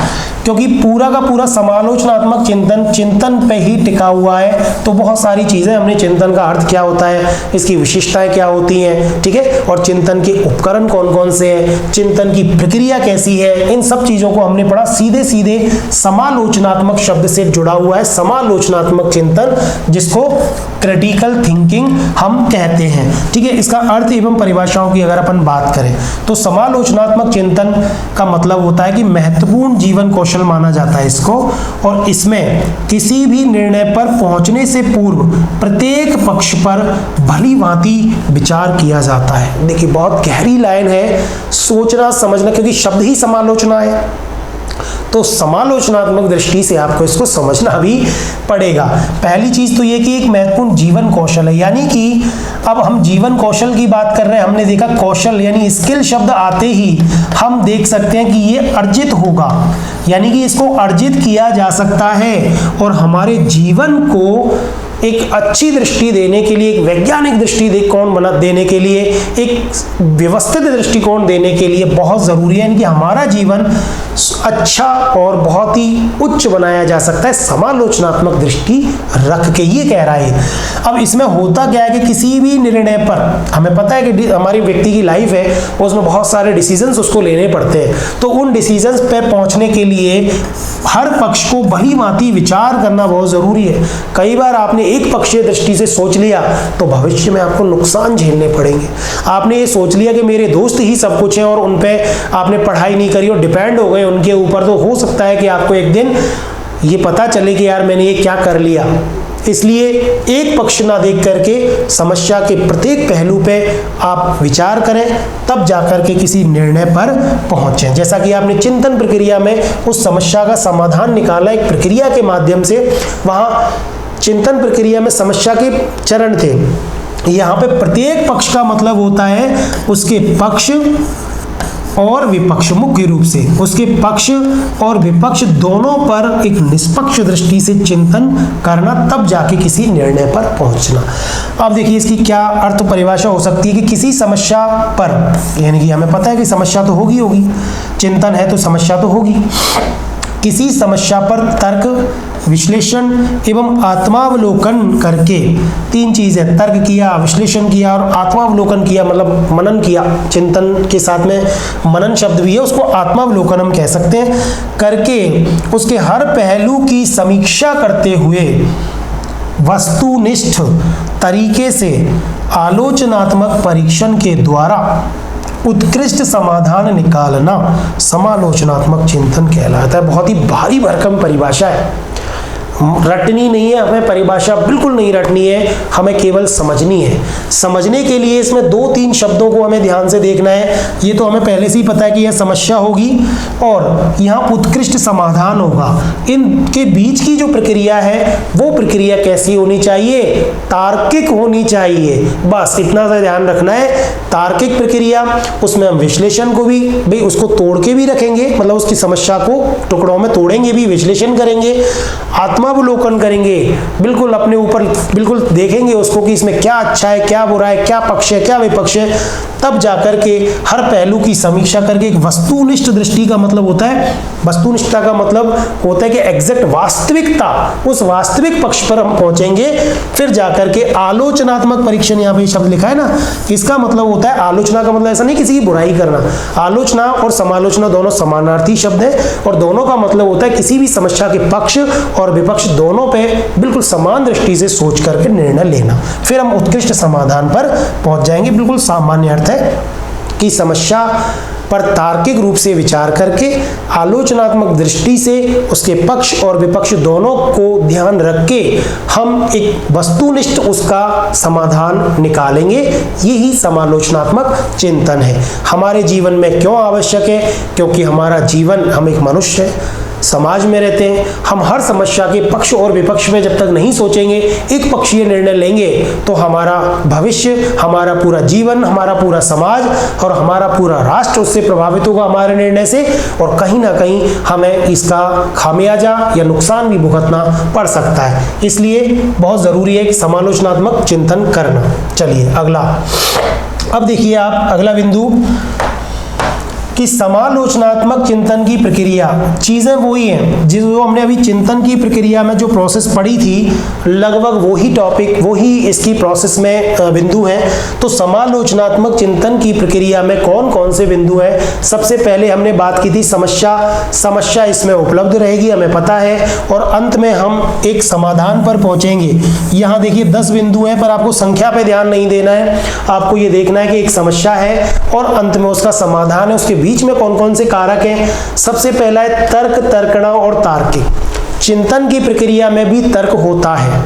क्योंकि पूरा का पूरा समालोचनात्मक चिंतन पे ही टिका हुआ है तो बहुत सारी चीजें हमने चिंतन का अर्थ क्या होता है, इसकी विशेषताएं क्या होती हैं, ठीक है, और चिंतन के उपकरण कौन कौन से हैं, चिंतन की प्रक्रिया कैसी है, इन सब चीजों को हमने पढ़ा। सीधे समालोचनात्मक शब्द से जुड़ा हुआ है समालोचनात्मक चिंतन, जिसको क्रिटिकल थिंकिंग हम कहते हैं। ठीक है, इसका अर्थ एवं परिभाषाओं की अगर अपन बात करें तो समालोचनात्मक चिंतन का मतलब होता है कि महत्वपूर्ण जीवन कौशल माना जाता है इसको, और इसमें किसी भी निर्णय पर पहुंचने से पूर्व प्रत्येक पक्ष पर भली भांति विचार किया जाता है। देखिए बहुत गहरी लाइन है, सोचना समझना, क्योंकि शब्द ही समालोचना है तो समालोचनात्मक दृष्टि से आपको इसको समझना भी पड़ेगा। पहली चीज तो ये कि एक महत्वपूर्ण जीवन कौशल है, यानी कि अब हम जीवन कौशल की बात कर रहे हैं, हमने देखा कौशल यानी स्किल शब्द आते ही हम देख सकते हैं कि ये अर्जित होगा, यानी कि इसको अर्जित किया जा सकता है और हमारे जीवन को एक अच्छी दृष्टि देने के लिए, एक वैज्ञानिक दृष्टिकोण देने के लिए, एक व्यवस्थित दृष्टिकोण देने के लिए बहुत ज़रूरी है कि हमारा जीवन अच्छा और बहुत ही उच्च बनाया जा सकता है समालोचनात्मक दृष्टि रख के। ये कह रहा है। अब इसमें होता क्या है कि किसी भी निर्णय पर, हमें पता है कि हमारी व्यक्ति की लाइफ है, उसमें बहुत सारे डिसीजंस उसको लेने पड़ते हैं, तो उन डिसीजंस पर पहुंचने के लिए हर पक्ष को भली भांति विचार करना बहुत ज़रूरी है। कई बार आपने एक पक्षीय दृष्टि से सोच लिया तो भविष्य में आपको नुकसान झेलने पड़ेंगे। आपने ये सोच लिया कि मेरे दोस्त ही सब कुछ हैं और उन पे आपने पढ़ाई नहीं करी और डिपेंड हो गए उनके ऊपर, तो हो सकता है कि आपको एक दिन ये पता चले कि यार मैंने ये क्या कर लिया। इसलिए एक पक्ष ना देख करके समस्या के प्रत्येक पहलू पे आप विचार करें, तब जाकर के किसी निर्णय पर पहुंचें। जैसा कि आपने चिंतन प्रक्रिया में उस समस्या का समाधान निकाला एक प्रक्रिया के माध्यम से, वहाँ चिंतन प्रक्रिया में समस्या के चरण थे। यहाँ पे प्रत्येक पक्ष का मतलब होता है उसके पक्ष और विपक्ष, मुख्य रूप से उसके पक्ष और विपक्ष दोनों पर एक निष्पक्ष दृष्टि से चिंतन करना, तब जाके किसी निर्णय पर पहुंचना। अब देखिए इसकी क्या अर्थ परिभाषा हो सकती है कि किसी समस्या पर, यानी कि हमें पता है कि समस्या तो होगी, चिंतन है तो समस्या तो होगी। किसी समस्या पर तर्क, विश्लेषण एवं आत्मावलोकन करके, तीन चीजें, तर्क किया, विश्लेषण किया और आत्मावलोकन किया, मतलब मनन किया। चिंतन के साथ में मनन शब्द भी है, उसको आत्मावलोकन हम कह सकते हैं, करके उसके हर पहलू की समीक्षा करते हुए वस्तुनिष्ठ तरीके से आलोचनात्मक परीक्षण के द्वारा उत्कृष्ट समाधान निकालना समालोचनात्मक चिंतन कहलाता है। बहुत ही भारी भरकम परिभाषा है, रटनी नहीं है हमें, परिभाषा बिल्कुल नहीं रटनी है, हमें केवल समझनी है। समझने के लिए इसमें दो तीन शब्दों को हमें ध्यान से देखना है। ये तो हमें पहले से ही पता है कि यह समस्या होगी और यहाँ उत्कृष्ट समाधान होगा। इनके बीच की जो प्रक्रिया है वो प्रक्रिया कैसी होनी चाहिए? तार्किक होनी चाहिए, बस इतना सा ध्यान रखना है। तार्किक प्रक्रिया, उसमें हम विश्लेषण को भी भाई उसको तोड़ के भी रखेंगे, मतलब उसकी समस्या को टुकड़ों में तोड़ेंगे भी, विश्लेषण करेंगे, आत्मावलोकन करेंगे, बिल्कुल अपने ऊपर बिल्कुल देखेंगे उसको कि इसमें क्या अच्छा है, क्या बुरा है, क्या पक्ष है, क्या विपक्ष है, तब जाकर के हर पहलू की समीक्षा करके एक वस्तुनिष्ठ दृष्टि का मतलब होता है, वस्तुनिष्ठता का मतलब होता है कि एग्जैक्ट वास्तविकता, उस वास्तविक पक्ष पर हम पहुंचेंगे। फिर जाकर के आलोचनात्मक परीक्षण, यहाँ पे शब्द लिखा है ना, इसका मतलब होता है, आलोचना का मतलब ऐसा नहीं किसी की बुराई करना, आलोचना और समालोचना दोनों समानार्थी शब्द हैं और दोनों का मतलब होता है किसी भी समस्या के पक्ष और विपक्ष दोनों पे बिल्कुल समान दृष्टि से सोच करके निर्णय लेना, फिर हम उत्कृष्ट समाधान पर पहुंच जाएंगे। बिल्कुल सामान्य अर्थ है कि समस्या पर तार्किक रूप से विचार करके आलोचनात्मक दृष्टि से उसके पक्ष और विपक्ष दोनों को ध्यान रख के हम एक वस्तुनिष्ठ उसका समाधान निकालेंगे। यही समालोचनात्मक चिंतन है। हमारे जीवन में क्यों आवश्यक है? क्योंकि हमारा जीवन, हम एक मनुष्य है, समाज में रहते हैं, हम हर समस्या के पक्ष और विपक्ष में जब तक नहीं सोचेंगे, एक पक्षीय निर्णय लेंगे, तो हमारा भविष्य, हमारा पूरा जीवन, हमारा पूरा समाज और हमारा पूरा राष्ट्र उससे प्रभावित होगा हमारे निर्णय से, और कहीं ना कहीं हमें इसका खामियाजा या नुकसान भी भुगतना पड़ सकता है। इसलिए बहुत ज़रूरी है कि समालोचनात्मक चिंतन करना। चलिए अगला, अब देखिए आप अगला बिंदु कि समालोचनात्मक चिंतन की प्रक्रिया, चीज़ें वही हैं जो हमने अभी चिंतन की प्रक्रिया में जो प्रोसेस पढ़ी थी, लगभग वही टॉपिक, वही इसकी प्रोसेस में बिंदु हैं। तो समालोचनात्मक चिंतन की प्रक्रिया में कौन कौन से बिंदु हैं? सबसे पहले हमने बात की थी समस्या इसमें उपलब्ध रहेगी, हमें पता है, और अंत में हम एक समाधान पर पहुंचेंगे। यहाँ देखिए 10 बिंदु हैं, पर आपको संख्या पे ध्यान नहीं देना है, आपको ये देखना है कि एक समस्या है और अंत में उसका समाधान है, उसके बीच में कौन कौन से कारक हैं। सबसे पहला है तर्क, तर्कणा और तार्किक। चिंतन की प्रक्रिया में भी तर्क होता है,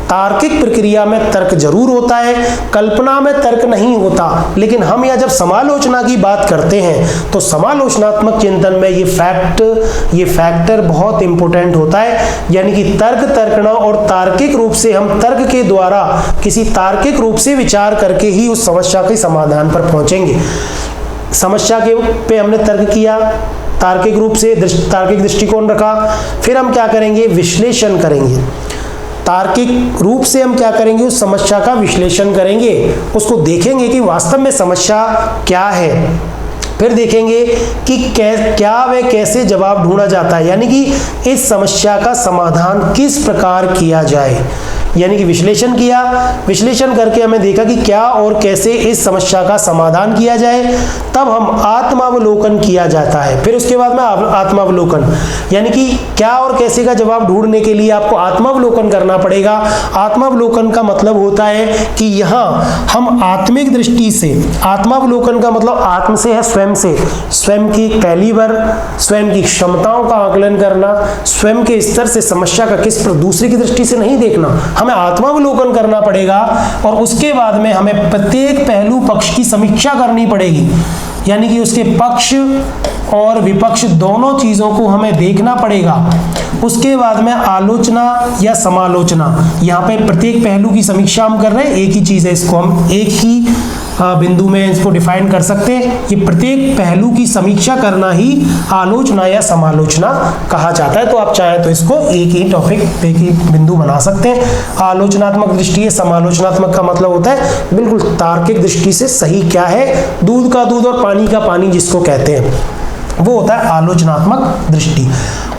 तार्किक प्रक्रिया में तर्क जरूर होता है, कल्पना में तर्क नहीं होता। लेकिन हम यहाँ जब समालोचना की बात करते हैं तो समालोचनात्मक चिंतन में ये फैक्टर बहुत इंपॉर्टेंट होता है, यानी कि तर्क, तर्कणा और तार्किक रूप से, हम तर्क के द्वारा किसी तार्किक रूप से विचार करके ही उस समस्या के समाधान पर पहुंचेंगे। समस्या के पे हमने तर्क किया, तार्किक रूप से तार्किक दृष्टिकोण रखा, फिर हम क्या करेंगे? विश्लेषण करेंगे। तार्किक रूप से हम क्या करेंगे, उस समस्या का विश्लेषण करेंगे, उसको देखेंगे कि वास्तव में समस्या क्या है, फिर देखेंगे कि क्या व कैसे जवाब ढूंढा जाता है, यानी कि इस समस्या का समाधान किस प्रकार किया जाए, यानी कि विश्लेषण किया, विश्लेषण करके हमें देखा कि क्या और कैसे इस समस्या का समाधान किया जाए, तब हम आत्मावलोकन किया जाता है। फिर उसके बाद में आत्मावलोकन, यानी कि क्या और कैसे का जवाब ढूंढने के लिए आपको आत्मावलोकन करना पड़ेगा। आत्मावलोकन का मतलब होता है कि यहाँ हम आत्मिक दृष्टि से, आत्मावलोकन का मतलब आत्म से है, स्वयं से, स्वयं की कैलिबर, स्वयं की क्षमताओं का आकलन करना, स्वयं के स्तर से समस्या का दूसरे की दृष्टि से नहीं देखना, हमें आत्मावलोकन करना पड़ेगा। और उसके बाद में हमें प्रत्येक पहलू पक्ष की समीक्षा करनी पड़ेगी, यानी कि उसके पक्ष और विपक्ष दोनों चीजों को हमें देखना पड़ेगा। उसके बाद में आलोचना या समालोचना, यहाँ पे प्रत्येक पहलू की समीक्षा हम कर रहे हैं, एक ही चीज है, इसको हम एक ही बिंदु में इसको डिफाइन कर सकते हैं। ये प्रत्येक पहलू की समीक्षा करना ही आलोचना या समालोचना कहा जाता है। तो आप चाहें तो इसको एक ही टॉपिक, एक ही बिंदु बना सकते हैं। आलोचनात्मक दृष्टि है, समालोचनात्मक का मतलब होता है बिल्कुल तार्किक दृष्टि से सही क्या है, दूध का दूध और पानी का पानी जिसको कहते हैं, वो होता है आलोचनात्मक दृष्टि।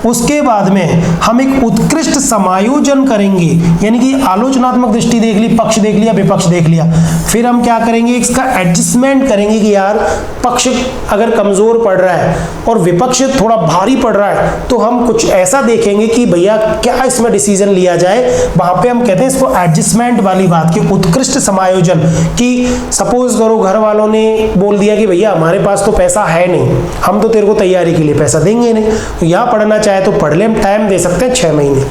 उसके बाद में हम एक उत्कृष्ट समायोजन करेंगे, यानी कि आलोचनात्मक दृष्टि देख ली, पक्ष देख लिया, विपक्ष देख लिया, फिर हम क्या करेंगे, इसका एडजस्टमेंट करेंगे कि यार पक्ष अगर कमजोर पड़ रहा है और विपक्ष थोड़ा भारी पड़ रहा है, तो हम कुछ ऐसा देखेंगे कि भैया क्या इसमें डिसीजन लिया जाए। वहां पे हम कहते हैं इसको एडजस्टमेंट वाली बात की, उत्कृष्ट समायोजन। कि सपोज करो घर वालों ने बोल दिया कि भैया हमारे पास तो पैसा है नहीं, हम तो तेरे को तैयारी के लिए पैसा देंगे नहीं, तो यहाँ पढ़ना चाहे तो पढ़ ले, हम टाइम दे सकते हैं 6 महीने।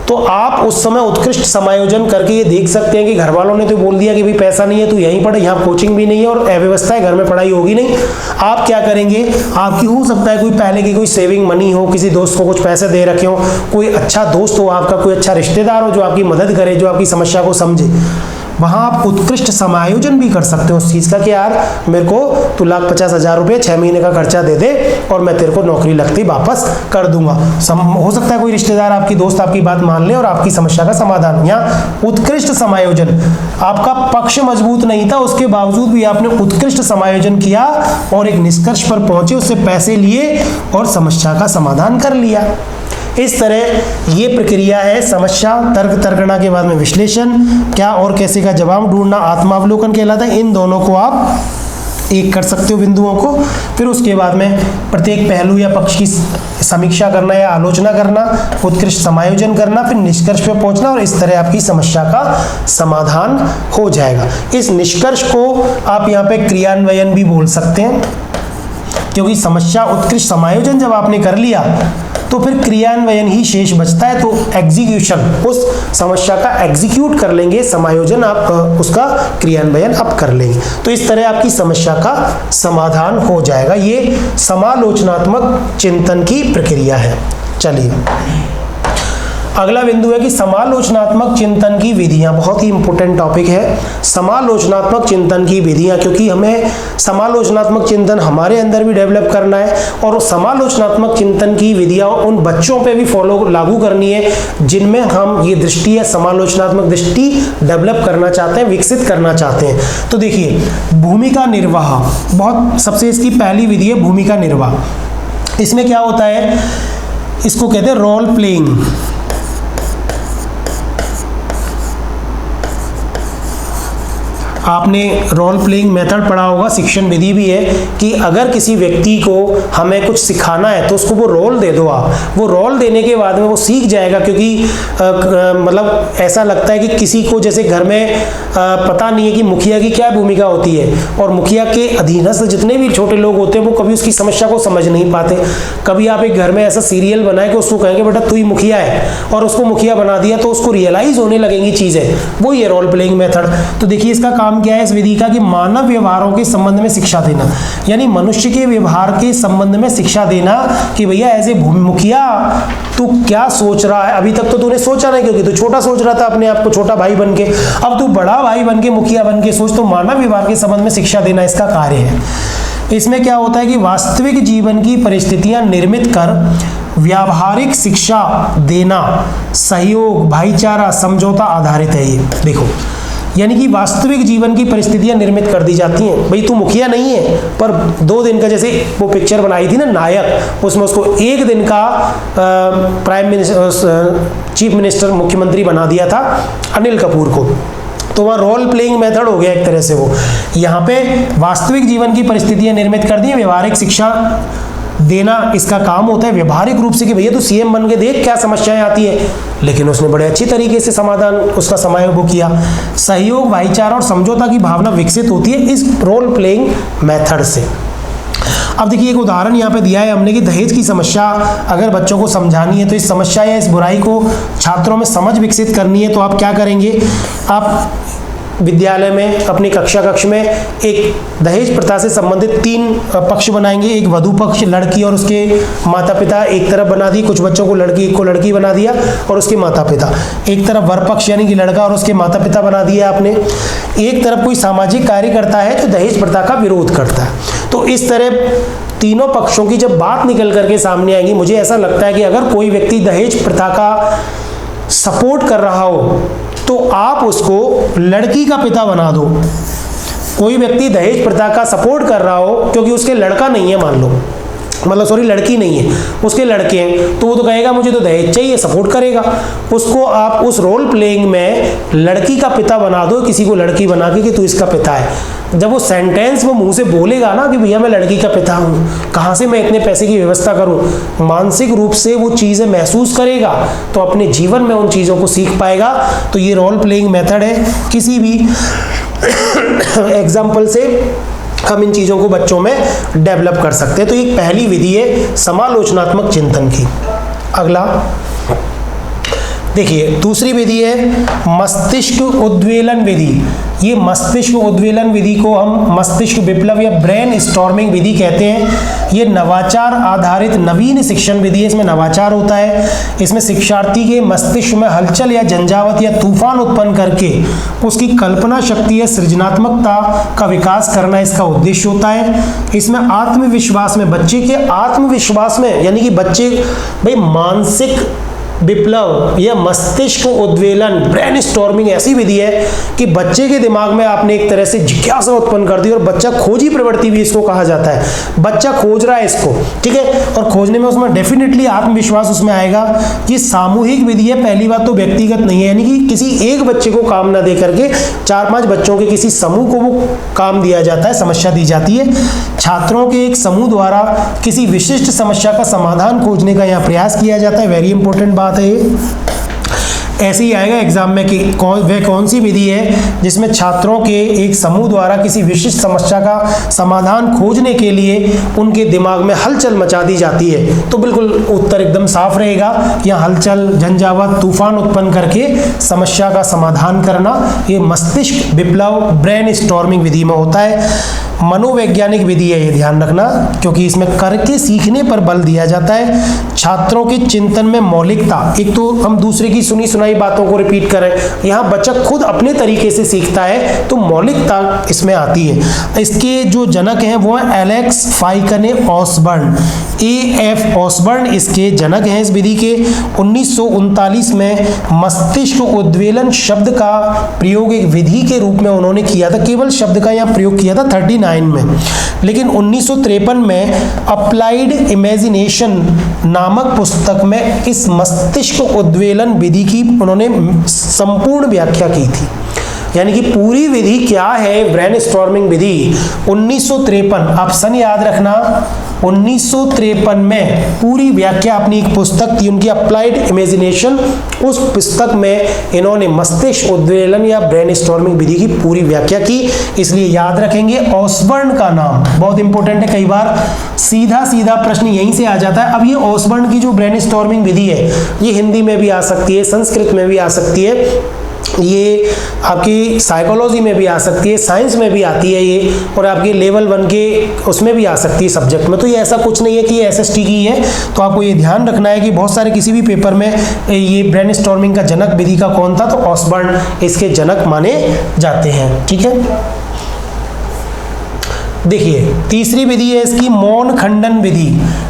तो आप उस समय उत्कृष्ट समायोजन करके ये देख सकते हैं कि घर वालों ने तो बोल दिया कि भाई पैसा नहीं है, तू यहीं पढ़, यहाँ कोचिंग भी नहीं है और अव्यवस्था है, घर में पढ़ाई होगी नहीं। आप क्या करेंगे, आपकी हो सकता है कोई पहले की कोई सेविंग मनी हो, किसी दोस्त को कुछ पैसे दे रखे हो, कोई अच्छा दोस्त हो आपका, कोई अच्छा रिश्तेदार हो जो आपकी मदद करे, जो आपकी समस्या को समझे, वहां आप उत्कृष्ट समायोजन भी कर सकते हो उस चीज का कि यार मेरे को तू 1,50,000 रुपये 6 महीने का खर्चा दे दे और मैं तेरे को नौकरी लगती वापस कर दूंगा। हो सकता है कोई रिश्तेदार, आपकी दोस्त आपकी बात मान ले और आपकी समस्या का समाधान। यहाँ उत्कृष्ट समायोजन, आपका पक्ष मजबूत नहीं था, उसके बावजूद भी आपने उत्कृष्ट समायोजन किया और एक निष्कर्ष पर पहुंचे, उससे पैसे लिए और समस्या का समाधान कर लिया। इस तरह ये प्रक्रिया है, समस्या, तर्क, तर्कना के बाद में विश्लेषण, क्या और कैसे का जवाब ढूंढना आत्मावलोकन कहलाता है। इन दोनों को आप एक कर सकते हो बिंदुओं को। फिर उसके बाद में प्रत्येक पहलू या पक्ष की समीक्षा करना या आलोचना करना, उत्कृष्ट समायोजन करना, फिर निष्कर्ष पे पहुंचना, और इस तरह आपकी समस्या का समाधान हो जाएगा। इस निष्कर्ष को आप यहाँ पे क्रियान्वयन भी बोल सकते हैं, क्योंकि समस्या उत्कृष्ट समायोजन जब आपने कर लिया तो फिर क्रियान्वयन ही शेष बचता है। तो एग्जीक्यूशन, उस समस्या का एग्जीक्यूट कर लेंगे, समायोजन आप उसका क्रियान्वयन आप कर लेंगे। तो इस तरह आपकी समस्या का समाधान हो जाएगा। ये समालोचनात्मक चिंतन की प्रक्रिया है। चलिए अगला बिंदु है कि समालोचनात्मक चिंतन की विधियां, बहुत ही इंपॉर्टेंट टॉपिक है समालोचनात्मक चिंतन की विधियां, क्योंकि हमें समालोचनात्मक चिंतन हमारे अंदर भी डेवलप करना है और समालोचनात्मक चिंतन की विधियां उन बच्चों पे भी लागू करनी है जिनमें हम ये दृष्टि या समालोचनात्मक दृष्टि डेवलप करना चाहते हैं, विकसित करना चाहते हैं। तो देखिए भूमिका निर्वाह, बहुत सबसे इसकी पहली विधि है भूमिका निर्वाह। इसमें क्या होता है, इसको कहते हैं रोल प्लेइंग। आपने रोल प्लेइंग मेथड पढ़ा होगा, शिक्षण विधि भी है कि अगर किसी व्यक्ति को हमें कुछ सिखाना है तो उसको वो रोल दे दो आप, वो रोल देने के बाद में वो सीख जाएगा। क्योंकि मतलब ऐसा लगता है कि किसी को जैसे घर में पता नहीं है कि मुखिया की क्या भूमिका होती है, और मुखिया के अधीनस्थ जितने भी छोटे लोग होते हैं वो कभी उसकी समस्या को समझ नहीं पाते। कभी आप एक घर में ऐसा सीरियल बनाए कि उसको कहेंगे बेटा तू ही मुखिया है, और उसको मुखिया बना दिया तो उसको रियलाइज होने लगेंगी चीज़ें, वो ये रोल प्लेइंग मेथड। तो देखिए इसका काम काम क्या है इस विधि का कि मानव व्यवहारों के संबंध में शिक्षा देना, यानी मनुष्य के व्यवहार के संबंध में शिक्षा देना कि भैया एज ए मुखिया तू क्या सोच रहा है। अभी तक तो तूने सोचा नहीं क्योंकि तू छोटा सोच रहा था अपने आप को, छोटा भाई बन के, अब तू बड़ा भाई बन के, मुखिया बन के सोच। तो मानव व्यवहार के संबंध में शिक्षा देना इसका कार्य है। इसमें क्या होता है कि वास्तविक जीवन की परिस्थितियां निर्मित कर व्यावहारिक शिक्षा देना सहयोग, भाईचारा, समझौता आधारित है। ये देखो, यानी कि वास्तविक जीवन की परिस्थितियां निर्मित कर दी जाती हैं। भाई तू मुखिया नहीं है पर 2 दिन का, जैसे वो पिक्चर बनाई थी ना नायक, उसमें उसको 1 दिन का प्राइम मिनिस्टर, चीफ मिनिस्टर, मुख्यमंत्री बना दिया था अनिल कपूर को। तो वहाँ रोल प्लेइंग मेथड हो गया एक तरह से। वो यहाँ पे वास्तविक जीवन की परिस्थितियां निर्मित कर दी, व्यवहारिक शिक्षा देना इसका काम होता है व्यवहारिक रूप से कि भैया तू सीएम बन के देख क्या समस्याएं आती है। लेकिन उसने बड़े अच्छी तरीके से समाधान उसका समय वो किया। सहयोग, भाईचारा और समझौता की भावना विकसित होती है इस रोल प्लेइंग मेथड से। अब देखिए एक उदाहरण यहाँ पे दिया है हमने कि दहेज की समस्या अगर बच्चों को समझानी है तो इस समस्या या इस बुराई को छात्रों में समझ विकसित करनी है तो आप क्या करेंगे, आप विद्यालय में अपनी कक्ष में एक दहेज प्रथा से संबंधित 3 पक्ष बनाएंगे। एक वधू पक्ष, लड़की और उसके माता पिता एक तरफ बना दी, कुछ बच्चों को लड़की बना दिया और उसके माता पिता। एक तरफ वर पक्ष यानी कि लड़का और उसके माता पिता बना दिया आपने। एक तरफ कोई सामाजिक कार्य करता है जो दहेज प्रथा का विरोध करता है। तो इस तरह तीनों पक्षों की जब बात निकल करके सामने आएगी, मुझे ऐसा लगता है कि अगर कोई व्यक्ति दहेज प्रथा का सपोर्ट कर रहा हो तो आप उसको लड़की का पिता बना दो। कोई व्यक्ति दहेज प्रथा का सपोर्ट कर रहा हो क्योंकि उसके लड़का नहीं है, मान लो, मतलब सॉरी लड़की नहीं है, उसके लड़के हैं, तो वो तो कहेगा मुझे तो दहेज चाहिए, सपोर्ट करेगा। उसको आप उस रोल प्लेइंग में लड़की का पिता बना दो, किसी को लड़की बना के कि तू इसका पिता है। जब वो सेंटेंस वो मुंह से बोलेगा ना कि भैया मैं लड़की का पिता हूँ, कहाँ से मैं इतने पैसे की व्यवस्था करूँ, मानसिक रूप से वो चीज़ें महसूस करेगा तो अपने जीवन में उन चीज़ों को सीख पाएगा। तो ये रोल प्लेइंग मेथड है, किसी भी एग्जाम्पल से हम इन चीज़ों को बच्चों में डेवलप कर सकते हैं। तो ये पहली विधि है समालोचनात्मक चिंतन की। अगला देखिए, दूसरी विधि है मस्तिष्क उद्वेलन विधि। ये मस्तिष्क उद्वेलन विधि को हम मस्तिष्क विप्लव या ब्रेन स्टॉर्मिंग विधि कहते हैं। ये नवाचार आधारित नवीन शिक्षण विधि है, इसमें नवाचार होता है। इसमें शिक्षार्थी के मस्तिष्क में हलचल या झंझावत या तूफान उत्पन्न करके उसकी कल्पना शक्ति या सृजनात्मकता का विकास करना इसका उद्देश्य होता है। इसमें आत्मविश्वास में, बच्चे के आत्मविश्वास में, यानी कि बच्चे भाई मानसिक विप्लव या मस्तिष्क उद्वेलन ब्रेन स्टॉर्मिंग ऐसी विधि है कि बच्चे के दिमाग में आपने एक तरह से जिज्ञासा उत्पन्न कर दी और बच्चा खोजी प्रवृत्ति भी इसको कहा जाता है। बच्चा खोज रहा है इसको, ठीक है, और खोजने में उसमें डेफिनेटली आत्मविश्वास उसमें आएगा। ये सामूहिक विधि है, पहली बात तो व्यक्तिगत नहीं है, यानी कि किसी एक बच्चे को काम ना दे करके 4-5 बच्चों के किसी समूह को वो काम दिया जाता है, समस्या दी जाती है। छात्रों के एक समूह द्वारा किसी विशिष्ट समस्या का समाधान खोजने का यहाँ प्रयास किया जाता है। वेरी इंपॉर्टेंट बात है ये। ऐसे ही आएगा एग्जाम में कि वह कौन सी विधि है जिसमें छात्रों के एक समूह द्वारा किसी विशिष्ट समस्या का समाधान खोजने के लिए उनके दिमाग में हलचल मचा दी जाती है। तो बिल्कुल उत्तर एकदम साफ रहेगा, यहाँ हलचल, झंझावत, तूफान उत्पन्न करके समस्या का समाधान करना, ये मस्तिष्क विप्लव ब्रेन स्टॉर्मिंग विधि में होता है। मनोवैज्ञानिक विधि है, ये ध्यान रखना, क्योंकि इसमें करके सीखने पर बल दिया जाता है। छात्रों के चिंतन में मौलिकता, एक तो हम दूसरे की सुनी सुनाई बातों को रिपीट करें, यहाँ बच्चा खुद अपने तरीके से सीखता है तो मौलिकता इसमें आती है। इसके जो जनक हैं वो है एलेक्स फाइकने ऑसबर्न, A.F. ऑसबर्न इसके जनक हैं इस विधि के। 1939 में मस्तिष्क उद्वेलन शब्द का प्रयोग एक विधि के रूप में उन्होंने किया था, केवल शब्द का यहाँ प्रयोग किया था 39 में। लेकिन 1953 में अप्लाइड इमेजिनेशन नामक पुस्तक में इस मस्तिष्क उद्वेलन विधि की उन्होंने संपूर्ण व्याख्या की थी। यानी कि पूरी विधि क्या है, ब्रेन स्टॉर्मिंग विधि 1953, ऑप्शन याद रखना, 1953 में पूरी व्याख्या अपनी एक पुस्तक थी उनकी अप्लाइड इमेजिनेशन, उस पुस्तक में इन्होंने मस्तिष्क उद्वेलन या ब्रेन स्टॉर्मिंग विधि की पूरी व्याख्या की। इसलिए याद रखेंगे ऑसबर्न का नाम बहुत इंपॉर्टेंट है, कई बार सीधा सीधा प्रश्न यहीं से आ जाता है। अब ये ऑसबर्न की जो ब्रेन स्टॉर्मिंग विधि है ये हिंदी में भी आ सकती है, संस्कृत में भी आ सकती है, ये आपकी साइकोलॉजी में भी आ सकती है, साइंस में भी आती है ये, और आपकी लेवल 1 के उसमें भी आ सकती है सब्जेक्ट में। तो ये ऐसा कुछ नहीं है कि ये एसएसटी की है। तो आपको ये ध्यान रखना है कि बहुत सारे किसी भी पेपर में ये ब्रेनस्टॉर्मिंग का जनक विधि का कौन था, तो ऑसबर्न इसके जनक माने जाते हैं। ठीक है, देखिए तीसरी विधि है इसकी मौन खंडन विधि।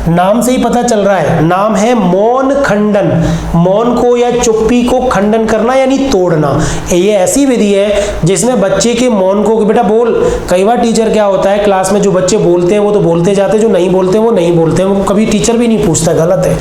नाम से ही पता चल रहा है, नाम है मौन खंडन। मौन को या चुप्पी को खंडन करना यानी तोड़ना। ये ऐसी विधि है जिसमें बच्चे के मौन को, बेटा बोल। कई बार टीचर क्या होता है, क्लास में जो बच्चे बोलते हैं वो तो बोलते जाते हैं, जो नहीं बोलते हैं वो नहीं बोलते हैं। वो कभी टीचर भी नहीं पूछता, गलत है।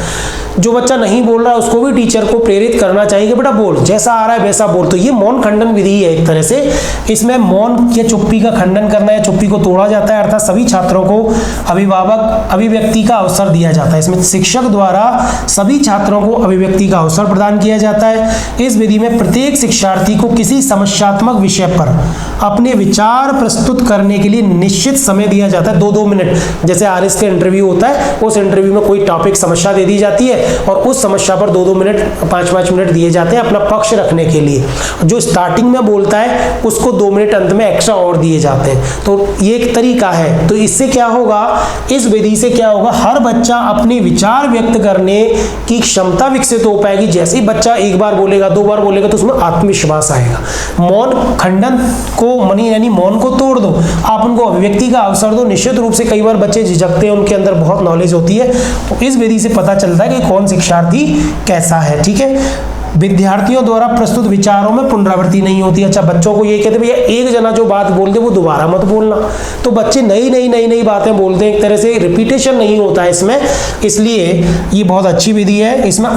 जो बच्चा नहीं बोल रहा है उसको भी टीचर को प्रेरित करना चाहिए कि बेटा बोल, जैसा आ रहा है वैसा बोल। तो ये मौन खंडन विधि है एक तरह से। इसमें मौन या चुप्पी का खंडन करना या चुप्पी को तोड़ा जाता है, अर्थात सभी छात्रों को अभिभावक अभिव्यक्ति का अवसर दिया जाता है। इसमें शिक्षक द्वारा सभी छात्रों को अभिव्यक्ति का अवसर प्रदान किया जाता है। इस विधि में प्रत्येक शिक्षार्थी को किसी समस्यात्मक विषय पर अपने विचार प्रस्तुत करने के लिए निश्चित समय दिया जाता है, 2-2 मिनट। जैसे आरएस का इंटरव्यू होता है, उस इंटरव्यू में कोई टॉपिक समस्या दे दी जाती है और उस समस्या पर 2-2 मिनट 5-5 मिनट दिए जाते हैं अपना पक्ष रखने के लिए। जो स्टार्टिंग में बोलता है उसको 2 मिनट अंत में एक्स्ट्रा और दिए जाते हैं। तो ये एक तरीका है। तो इससे क्या होगा, इस विधि से क्या होगा, हर बच्चा अपने विचार व्यक्त करने की क्षमता विकसित हो पाएगी। जैसे ही बच्चा एक बार बोलेगा, 2 बार बोलेगा तो उसमें आत्मविश्वास आएगा। मौन खंडन को यानी मौन को तोड़ दो, आप उनको अभिव्यक्ति का अवसर दो। निश्चित रूप से कई बार बच्चे झिझकते हैं, उनके अंदर बहुत नॉलेज होती है। तो इस विधि से पता चलता है कि कौन शिक्षार्थी कैसा है। ठीक है, विद्यार्थियों द्वारा प्रस्तुत विचारों में पुनरावृत्ति नहीं होती। अच्छा, बच्चों को ये कहते भैया एक जना जो बात बोल दे वो दोबारा मत बोलना। तो बच्चे नई बातें बोलते हैं, एक तरह से रिपीटेशन नहीं होता है इसमें, इसलिए ये बहुत अच्छी विधि है। इसमें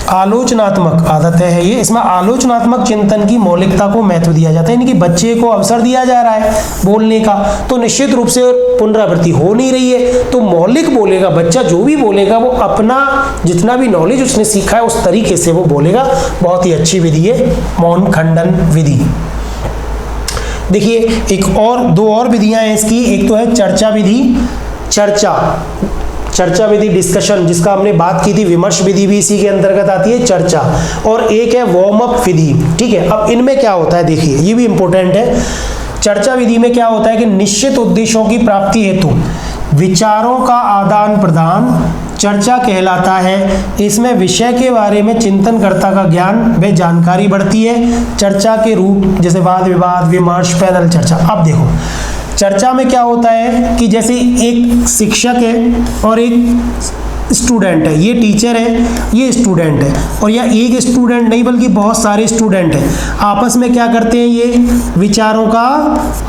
आलोचनात्मक आदत है ये। इसमें आलोचनात्मक चिंतन की मौलिकता को महत्व दिया जाता है, यानी कि बच्चे को अवसर दिया जा रहा है बोलने का, तो निश्चित रूप से पुनरावृत्ति हो नहीं रही है। तो मौलिक बोलेगा बच्चा, जो भी बोलेगा वो अपना जितना भी नॉलेज उसने सीखा है उस तरीके से वो बोलेगा। बहुत ही अच्छी विधि है मौन खंडन विधि। देखिए एक और 2 और विधियां हैं इसकी। एक तो है चर्चा विधि। चर्चा विधि डिस्कशन, जिसका हमने बात की थी, विमर्श विधि भी इसी के अंतर्गत आती है, चर्चा। और एक है वार्म अप विधि। ठीक है, अब इनमें क्या होता है, देखिए ये भी इंपॉर्टेंट है। चर्चा विधि में क्या होता है कि निश्चित उद्देश्यों की प्राप्ति हेतु विचारों का आदान प्रदान चर्चा कहलाता है। इसमें विषय के बारे में चिंतनकर्ता का ज्ञान व जानकारी बढ़ती है। चर्चा के रूप जैसे वाद विवाद, विमर्श, पैनल चर्चा। अब देखो चर्चा में क्या होता है कि जैसे एक शिक्षक है और एक स्टूडेंट है, ये टीचर है, ये स्टूडेंट है, और या एक स्टूडेंट नहीं बल्कि बहुत सारे स्टूडेंट हैं, आपस में क्या करते हैं, ये विचारों का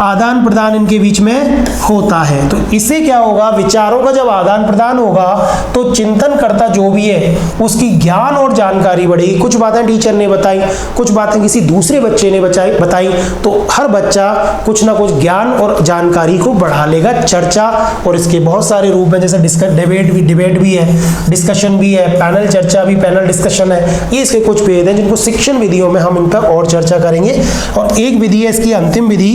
आदान प्रदान इनके बीच में होता है। तो इससे क्या होगा, विचारों का जब आदान प्रदान होगा तो चिंतनकर्ता जो भी है उसकी ज्ञान और जानकारी बढ़ेगी। कुछ बातें टीचर ने बताई, कुछ बातें किसी दूसरे बच्चे ने बताई, तो हर बच्चा कुछ ना कुछ ज्ञान और जानकारी को बढ़ा लेगा। चर्चा, और इसके बहुत सारे रूप हैं, जैसे डिबेट भी है, डिस्कशन भी है, पैनल चर्चा भी, पैनल डिस्कशन है। ये इसके कुछ भेद हैं जिनको शिक्षण विधियों में हम इन पर और चर्चा करेंगे। और एक विधि है इसकी अंतिम विधि,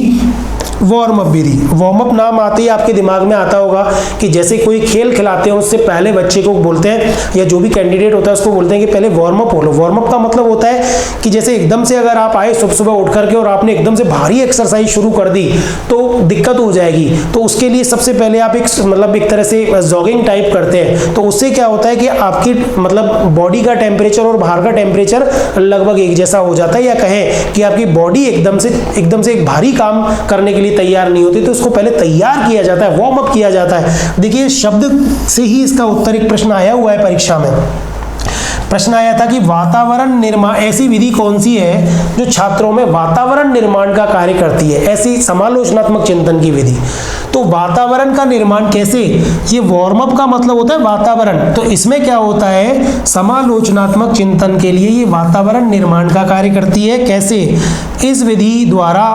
वार्म अप विधि। वार्म अप नाम आते ही आपके दिमाग में आता होगा कि जैसे कोई खेल खिलाते हैं उससे पहले बच्चे को बोलते हैं, या जो भी कैंडिडेट होता है उसको बोलते हैं कि पहले वार्म अप हो लो। वार्म अप का मतलब होता है कि जैसे एकदम से अगर आप आए सुबह सुबह उठ करके और आपने एकदम से भारी एक्सरसाइज शुरू कर दी तो दिक्कत हो जाएगी। तो उसके लिए सबसे पहले आप एक तरह से जॉगिंग टाइप करते हैं। तो उससे क्या होता है कि आपकी बॉडी का टेम्परेचर और बाहर का टेम्परेचर लगभग एक जैसा हो जाता है, या कहें कि आपकी बॉडी एकदम से एक भारी काम करने के लिए तैयार नहीं होती। तो उसको पहले तैयार किया जाता है, वार्म अप किया जाता है। देखिए शब्द से ही इसका उत्तर एक प्रश्न आया हुआ है परीक्षा में। प्रश्न आया था कि वातावरण निर्माण, ऐसी विधि कौन सी है जो छात्रों में वातावरण निर्माण का कार्य करती है, ऐसी समालोचनात्मक चिंतन की विधि। तो वातावरण का निर्माण कैसे, ये वार्म अप का मतलब होता है वातावरण। तो इसमें क्या होता है, समालोचनात्मक चिंतन के लिए ये वातावरण निर्माण का कार्य करती है। कैसे, इस विधि द्वारा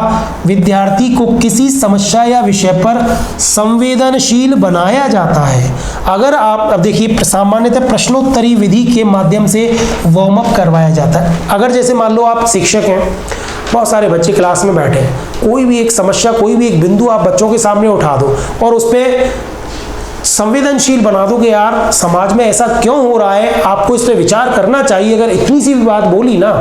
विद्यार्थी को किसी समस्या या विषय पर संवेदनशील बनाया जाता है। अगर आप अब देखिए, सामान्यतः प्रश्नोत्तरी विधि के माध्यम से वार्म अप करवाया जाता है। अगर जैसे मान लो आप शिक्षक हैं, बहुत सारे बच्चे क्लास में बैठे हैं, कोई भी एक समस्या, कोई भी एक बिंदु आप बच्चों के सामने उठा दो और उस पर संवेदनशील बना दो कि यार समाज में ऐसा क्यों हो रहा है, आपको इस पर विचार करना चाहिए। अगर इतनी सी भी बात बोली ना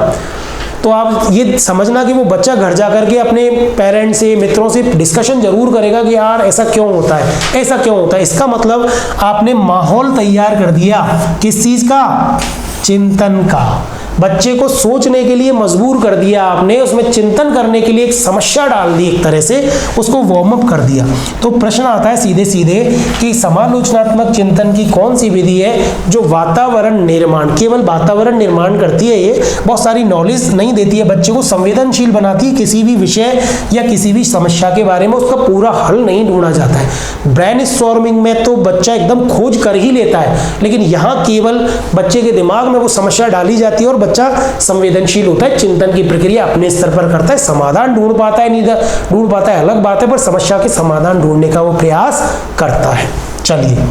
तो आप ये समझना कि वो बच्चा घर जा करके अपने पेरेंट्स से, मित्रों से डिस्कशन जरूर करेगा कि यार ऐसा क्यों होता है, ऐसा क्यों होता है। इसका मतलब आपने माहौल तैयार कर दिया किस चीज का, चिंतन का। बच्चे को सोचने के लिए मजबूर कर दिया आपने, उसमें चिंतन करने के लिए एक समस्या डाल दी, एक तरह से उसको वार्म अप कर दिया। तो प्रश्न आता है सीधे सीधे कि समालोचनात्मक चिंतन की कौन सी विधि है जो वातावरण निर्माण, केवल वातावरण निर्माण करती है, ये बहुत सारी नॉलेज नहीं देती है, बच्चे को संवेदनशील बनाती है, किसी भी विषय या किसी भी समस्या के बारे में उसका पूरा हल नहीं ढूंढा जाता है। ब्रेनस्टॉर्मिंग में तो बच्चा एकदम खोज कर ही लेता है, लेकिन यहाँ केवल बच्चे के दिमाग में वो समस्या डाली जाती है और बच्चा संवेदनशील होता है, चिंतन की प्रक्रिया अपने स्तर पर करता है, समाधान ढूंढ पाता है नहीं ढूंढ पाता है अलग बात है, पर समस्या के समाधान ढूंढने का वो प्रयास करता है। चलिए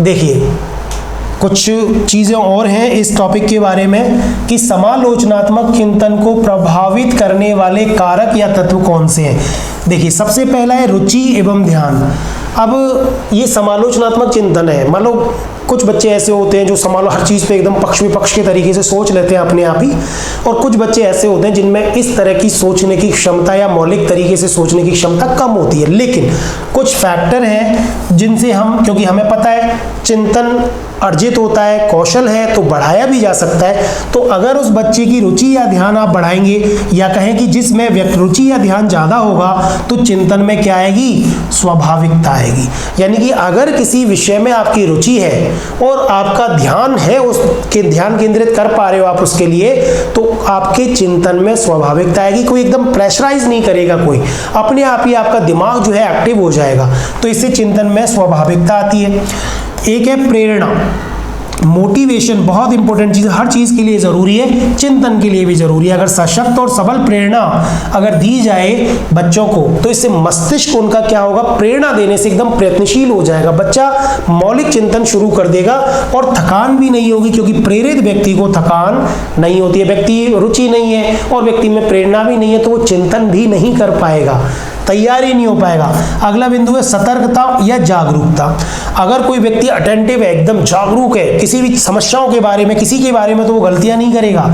देखिए कुछ चीजें और हैं इस टॉपिक के बारे में कि समालोचनात्मक चिंतन को प्रभावित करने वाले कारक या तत्व कौन से हैं। देखिए सबसे पहला है रुचि एवं ध्यान। अब ये समालोचनात्मक चिंतन है, मान लो कुछ बच्चे ऐसे होते हैं जो हर चीज़ पे एकदम पक्ष विपक्ष के तरीके से सोच लेते हैं अपने आप ही, और कुछ बच्चे ऐसे होते हैं जिनमें इस तरह की सोचने की क्षमता या मौलिक तरीके से सोचने की क्षमता कम होती है। लेकिन कुछ फैक्टर हैं जिनसे हम, क्योंकि हमें पता है चिंतन अर्जित होता है, कौशल है, तो बढ़ाया भी जा सकता है। तो अगर उस बच्चे की रुचि या ध्यान आप बढ़ाएंगे, या कहें कि जिसमें रुचि या ध्यान ज़्यादा होगा तो चिंतन में क्या आएगी, स्वाभाविकता आएगी। यानी कि अगर किसी विषय में आपकी रुचि है और आपका ध्यान है, उसके ध्यान केंद्रित कर पा रहे हो आप उसके लिए, तो आपके चिंतन में स्वाभाविकता आएगी। कोई एकदम प्रेशराइज नहीं करेगा, कोई अपने आप ही आपका दिमाग जो है एक्टिव हो जाएगा, तो इससे चिंतन में स्वाभाविकता आती है। एक है प्रेरणा, मोटिवेशन, बहुत इंपॉर्टेंट चीज, हर चीज के लिए जरूरी है, चिंतन के लिए भी जरूरी है। अगर सशक्त और सबल प्रेरणा अगर दी जाए बच्चों को, तो इससे मस्तिष्क उनका क्या होगा, प्रेरणा देने से एकदम प्रयत्नशील हो जाएगा, बच्चा मौलिक चिंतन शुरू कर देगा और थकान भी नहीं होगी, क्योंकि प्रेरित व्यक्ति को थकान नहीं होती है। व्यक्ति रुचि नहीं है और व्यक्ति में प्रेरणा भी नहीं है, तो वो चिंतन भी नहीं कर पाएगा, तैयारी नहीं हो पाएगा। अगला बिंदु है सतर्कता या जागरूकता। अगर कोई व्यक्ति अटेंटिव है, एकदम जागरूक है किसी भी समस्याओं के बारे में, किसी के बारे में, तो वो गलतियां नहीं करेगा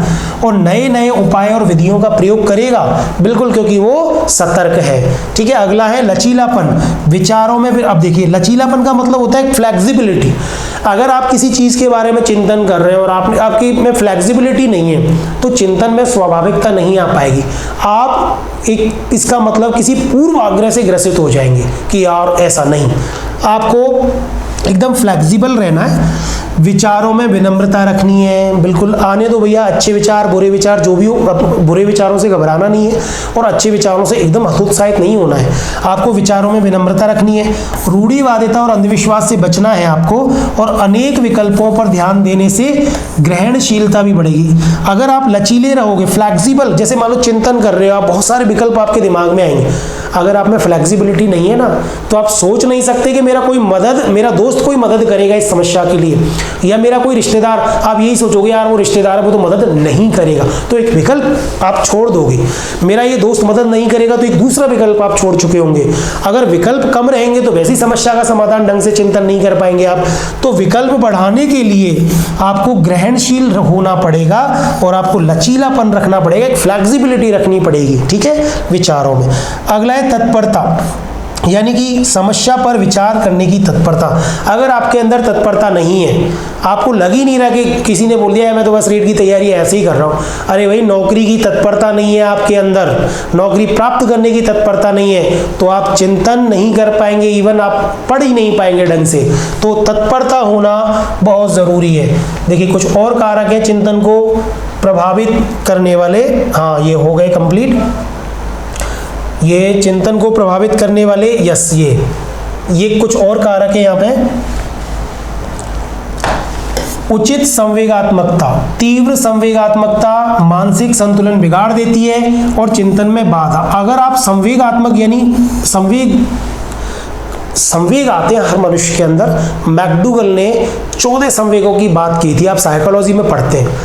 और नए नए उपाय और विधियों का प्रयोग करेगा, बिल्कुल, क्योंकि वो सतर्क है। ठीक है, अगला है लचीलापन, विचारों में। फिर अब देखिए लचीलापन का मतलब होता है फ्लेक्सिबिलिटी। अगर आप किसी चीज के बारे में चिंतन कर रहे हैं और आपकी में फ्लेक्सिबिलिटी नहीं है, तो चिंतन में स्वाभाविकता नहीं आ पाएगी। आप एक, इसका मतलब किसी पूर्व आग्रह से ग्रसित हो जाएंगे कि यार ऐसा नहीं, आपको एकदम फ्लेक्सिबल रहना है, विचारों में विनम्रता रखनी है, बिल्कुल आने दो भैया, अच्छे विचार बुरे विचार जो भी हो, बुरे विचारों से घबराना नहीं है और अच्छे विचारों से एकदम हतोत्साहित नहीं होना है। आपको विचारों में विनम्रता रखनी है, रूढ़िवादिता और अंधविश्वास से बचना है आपको, और अनेक विकल्पों पर ध्यान देने से ग्रहणशीलता भी बढ़ेगी। अगर आप लचीले रहोगे, फ्लेक्सिबल, जैसे मान लो चिंतन कर रहे हो आप, बहुत सारे विकल्प आपके दिमाग में आएंगे, अगर आप में फ्लेक्सिबिलिटी नहीं है ना, तो आप सोच नहीं सकते कि मेरा दोस्त कोई मदद करेगा इस समस्या के लिए, या मेरा कोई रिश्तेदार, आप यही सोचोगे यार वो रिश्तेदार है वो तो मदद नहीं करेगा, तो एक विकल्प आप छोड़ दोगे। मेरा ये दोस्त मदद नहीं करेगा, तो एक दूसरा विकल्प आप छोड़ चुके होंगे। अगर विकल्प कम रहेंगे तो वैसी समस्या का समाधान ढंग से चिंतन नहीं कर पाएंगे आप। तो विकल्प बढ़ाने के लिए आपको ग्रहणशील होना पड़ेगा और आपको लचीलापन रखना पड़ेगा, एक फ्लेक्सिबिलिटी रखनी पड़ेगी, ठीक है, विचारों में। अगला है तत्परता, यानी कि समस्या पर विचार करने की तत्परता। अगर आपके अंदर तत्परता नहीं है, आपको लग ही नहीं रहा कि किसी ने बोल दिया है मैं तो बस रीट की तैयारी ऐसे ही कर रहा हूँ, अरे भाई नौकरी की तत्परता नहीं है आपके अंदर, नौकरी प्राप्त करने की तत्परता नहीं है, तो आप चिंतन नहीं कर पाएंगे, इवन आप पढ़ ही नहीं पाएंगे ढंग से। तो तत्परता होना बहुत ज़रूरी है। देखिए कुछ और कारक है चिंतन को प्रभावित करने वाले, हाँ ये हो गए कंप्लीट, ये चिंतन को प्रभावित करने वाले, यस ये कुछ और कारक है यहाँ पे। उचित संवेगात्मकता, तीव्र संवेगात्मकता मानसिक संतुलन बिगाड़ देती है और चिंतन में बाधा। अगर आप संवेगात्मक, यानी संवेग आते हैं हर मनुष्य के अंदर, मैकडूगल ने 14 संवेगों की बात की थी, आप साइकोलॉजी में पढ़ते हैं,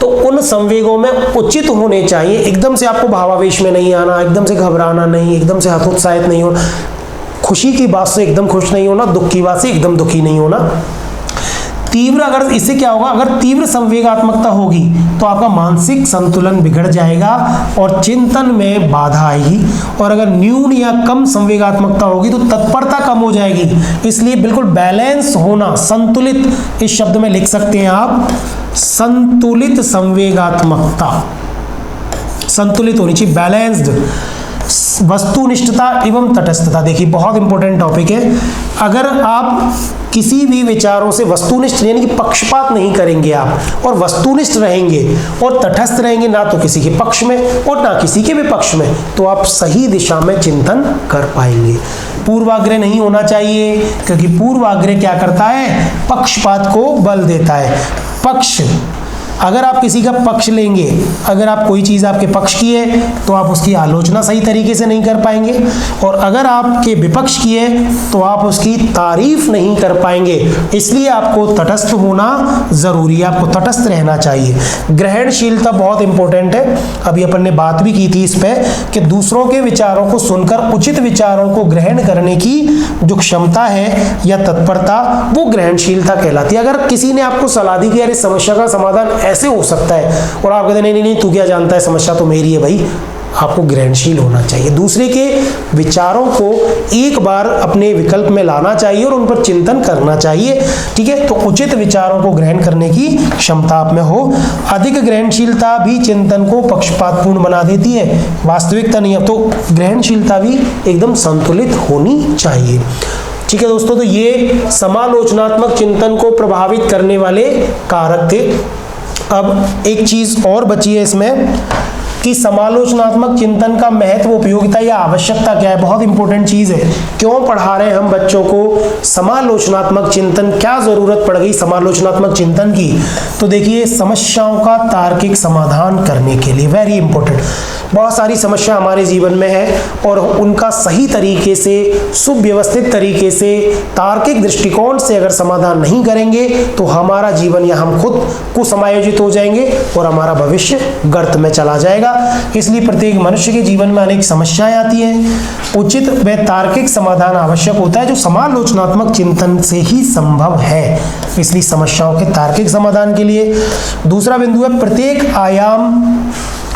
तो उन संवेगों में उचित होने चाहिए। एकदम से आपको भावावेश में नहीं आना, एकदम से घबराना नहीं, एकदम से हतोत्साहित नहीं होना, खुशी की बात से एकदम खुश नहीं होना, दुख की बात से एकदम दुखी नहीं होना। तीव्र, अगर इससे क्या होगा, अगर तीव्र संवेगात्मकता होगी तो आपका मानसिक संतुलन बिगड़ जाएगा और चिंतन में बाधा आएगी, और अगर न्यून या कम संवेगात्मकता होगी तो तत्परता कम हो जाएगी। इसलिए बिल्कुल बैलेंस होना, संतुलित, इस शब्द में लिख सकते हैं आप संतुलित संवेगात्मकता, संतुलित होनी चाहिए, बैलेंस्ड। वस्तुनिष्ठता एवं तटस्थता, देखिए बहुत इंपॉर्टेंट टॉपिक है। अगर आप किसी भी विचारों से वस्तुनिष्ठ यानी कि पक्षपात नहीं करेंगे आप, और वस्तुनिष्ठ रहेंगे और तटस्थ रहेंगे, ना तो किसी के पक्ष में और ना किसी के विपक्ष में, तो आप सही दिशा में चिंतन कर पाएंगे। पूर्वाग्रह नहीं होना चाहिए, क्योंकि पूर्वाग्रह क्या करता है, पक्षपात को बल देता है। पक्ष, अगर आप किसी का पक्ष लेंगे, अगर आप कोई चीज़ आपके पक्ष की है तो आप उसकी आलोचना सही तरीके से नहीं कर पाएंगे, और अगर आपके विपक्ष की है तो आप उसकी तारीफ नहीं कर पाएंगे। इसलिए आपको तटस्थ होना जरूरी है, आपको तटस्थ रहना चाहिए। ग्रहणशीलता बहुत इंपॉर्टेंट है, अभी अपन ने बात भी की थी इस पे कि दूसरों के विचारों को सुनकर उचित विचारों को ग्रहण करने की जो क्षमता है या तत्परता, वो ग्रहणशीलता कहलाती है। अगर किसी ने आपको सलाह दी कि यार इस समस्या का समाधान ऐसे हो सकता है, और आप कहते नहीं नहीं तू क्या जानता है, समस्या तो मेरी है भाई, आपको ग्रहणशील होना चाहिए। दूसरे के विचारों को एक बार अपने विकल्प में लाना चाहिए और उन पर चिंतन करना चाहिए, ठीक है। तो उचित विचारों को ग्रहण करने की क्षमता आप में हो। अधिक ग्रहणशीलता भी चिंतन को पक्षपातपूर्ण बना देती है, वास्तविकता नहीं है। तो ग्रहणशीलता भी एकदम संतुलित होनी चाहिए, ठीक है दोस्तों। तो ये समालोचनात्मक चिंतन को प्रभावित करने वाले कारक थे। अब एक चीज और बची है इसमें कि समालोचनात्मक चिंतन का महत्व, उपयोगिता या आवश्यकता क्या है। बहुत इंपॉर्टेंट चीज है, क्यों पढ़ा रहे हैं हम बच्चों को समालोचनात्मक चिंतन, क्या जरूरत पड़ गई समालोचनात्मक चिंतन की। तो देखिए, समस्याओं का तार्किक समाधान करने के लिए, वेरी इंपॉर्टेंट। बहुत सारी समस्या हमारे जीवन में है और उनका सही तरीके से, सुव्यवस्थित तरीके से, तार्किक दृष्टिकोण से अगर समाधान नहीं करेंगे तो हमारा जीवन या हम खुद कुसमायोजित हो जाएंगे और हमारा भविष्य गर्त में चला जाएगा। इसलिए प्रत्येक मनुष्य के जीवन में अनेक समस्याएं आती हैं, उचित व तार्किक समाधान आवश्यक होता है जो समालोचनात्मक चिंतन से ही संभव है। इसलिए समस्याओं के तार्किक समाधान के लिए दूसरा बिंदु है प्रत्येक आयाम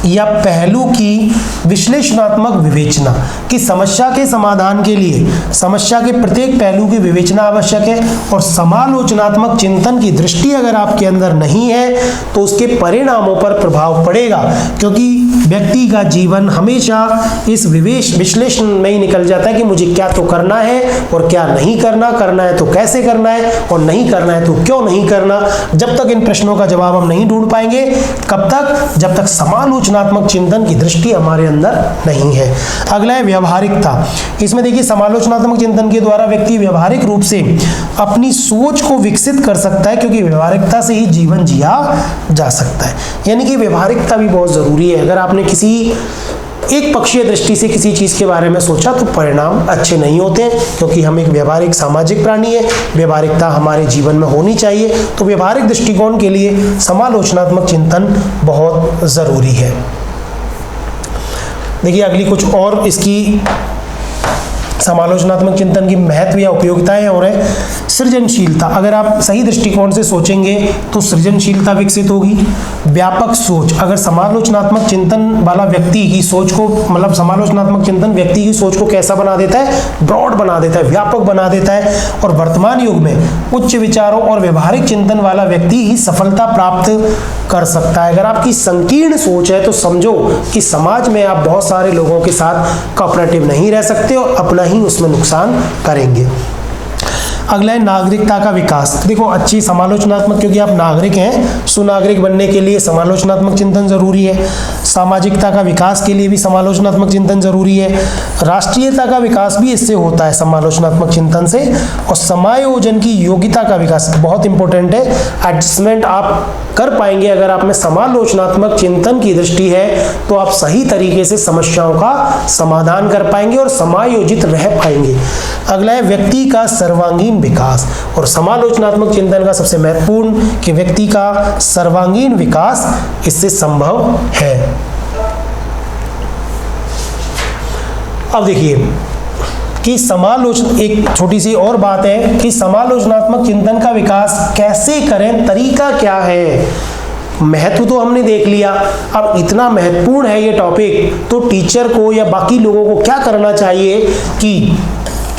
या पहलू की विश्लेषणात्मक विवेचना, कि समस्या के समाधान के लिए समस्या के प्रत्येक पहलू की विवेचना आवश्यक है, और समालोचनात्मक चिंतन की दृष्टि अगर आपके अंदर नहीं है तो उसके परिणामों पर प्रभाव पड़ेगा, क्योंकि व्यक्ति का जीवन हमेशा इस विश्लेषण में ही निकल जाता है कि मुझे क्या तो करना है और क्या नहीं करना, करना है तो कैसे करना है और नहीं करना है तो क्यों नहीं करना। जब तक इन प्रश्नों का जवाब हम नहीं ढूंढ पाएंगे, कब तक, जब तक समालोचनात्मक चिंतन की दृष्टि हमारे अंदर नहीं है। अगला है व्यवहारिकता। इसमें देखिए, समालोचनात्मक चिंतन के द्वारा व्यक्ति व्यवहारिक रूप से अपनी सोच को विकसित कर सकता है, क्योंकि व्यवहारिकता से ही जीवन जिया जा सकता है। यानी कि व्यवहारिकता भी बहुत जरूरी है। अगर आपने किसी एक पक्षीय दृष्टि से किसी चीज के बारे में सोचा तो परिणाम अच्छे नहीं होते हैं, क्योंकि हम एक व्यवहारिक सामाजिक प्राणी है, व्यवहारिकता हमारे जीवन में होनी चाहिए। तो व्यवहारिक दृष्टिकोण के लिए समालोचनात्मक चिंतन बहुत जरूरी है। देखिए, अगली कुछ और इसकी समालोचनात्मक चिंतन की महत्व या उपयोगिताएं और है सृजनशीलता। अगर आप सही दृष्टिकोण से सोचेंगे तो सृजनशीलता विकसित होगी। व्यापक सोच, अगर समालोचनात्मक चिंतन वाला व्यक्ति की सोच को, मतलब समालोचनात्मक चिंतन व्यक्ति की सोच को कैसा बना देता है, ब्रॉड बना देता है, व्यापक बना देता है। और वर्तमान युग में उच्च विचारों और व्यवहारिक चिंतन वाला व्यक्ति ही सफलता प्राप्त कर सकता है। अगर आपकी संकीर्ण सोच है तो समझो कि समाज में आप बहुत सारे लोगों के साथ कोऑपरेटिव नहीं रह सकते और अपना ही उसमें नुकसान करेंगे। अगला है नागरिकता का विकास। देखो, अच्छी समालोचनात्मक, क्योंकि आप नागरिक हैं, सुनागरिक बनने के लिए समालोचनात्मक चिंतन जरूरी है। सामाजिकता का विकास के लिए भी समालोचनात्मक चिंतन जरूरी है। राष्ट्रीयता का विकास भी इससे होता है समालोचनात्मक चिंतन से। और समायोजन की योग्यता का विकास बहुत इंपॉर्टेंट है। एडजस्टमेंट आप कर पाएंगे अगर आप में समालोचनात्मक चिंतन की दृष्टि है, तो आप सही तरीके से समस्याओं का समाधान कर पाएंगे और समायोजित रह पाएंगे। अगला है व्यक्ति का सर्वांगीण विकास। और समालोचनात्मक चिंतन का सबसे महत्वपूर्ण कि व्यक्ति का सर्वांगीण विकास इससे संभव है। अब देखिए कि एक छोटी सी और बात है कि समालोचनात्मक चिंतन का विकास कैसे करें, तरीका क्या है। महत्व तो हमने देख लिया, अब इतना महत्वपूर्ण है ये टॉपिक, तो टीचर को या बाकी लोगों को क्या करना चाहिए कि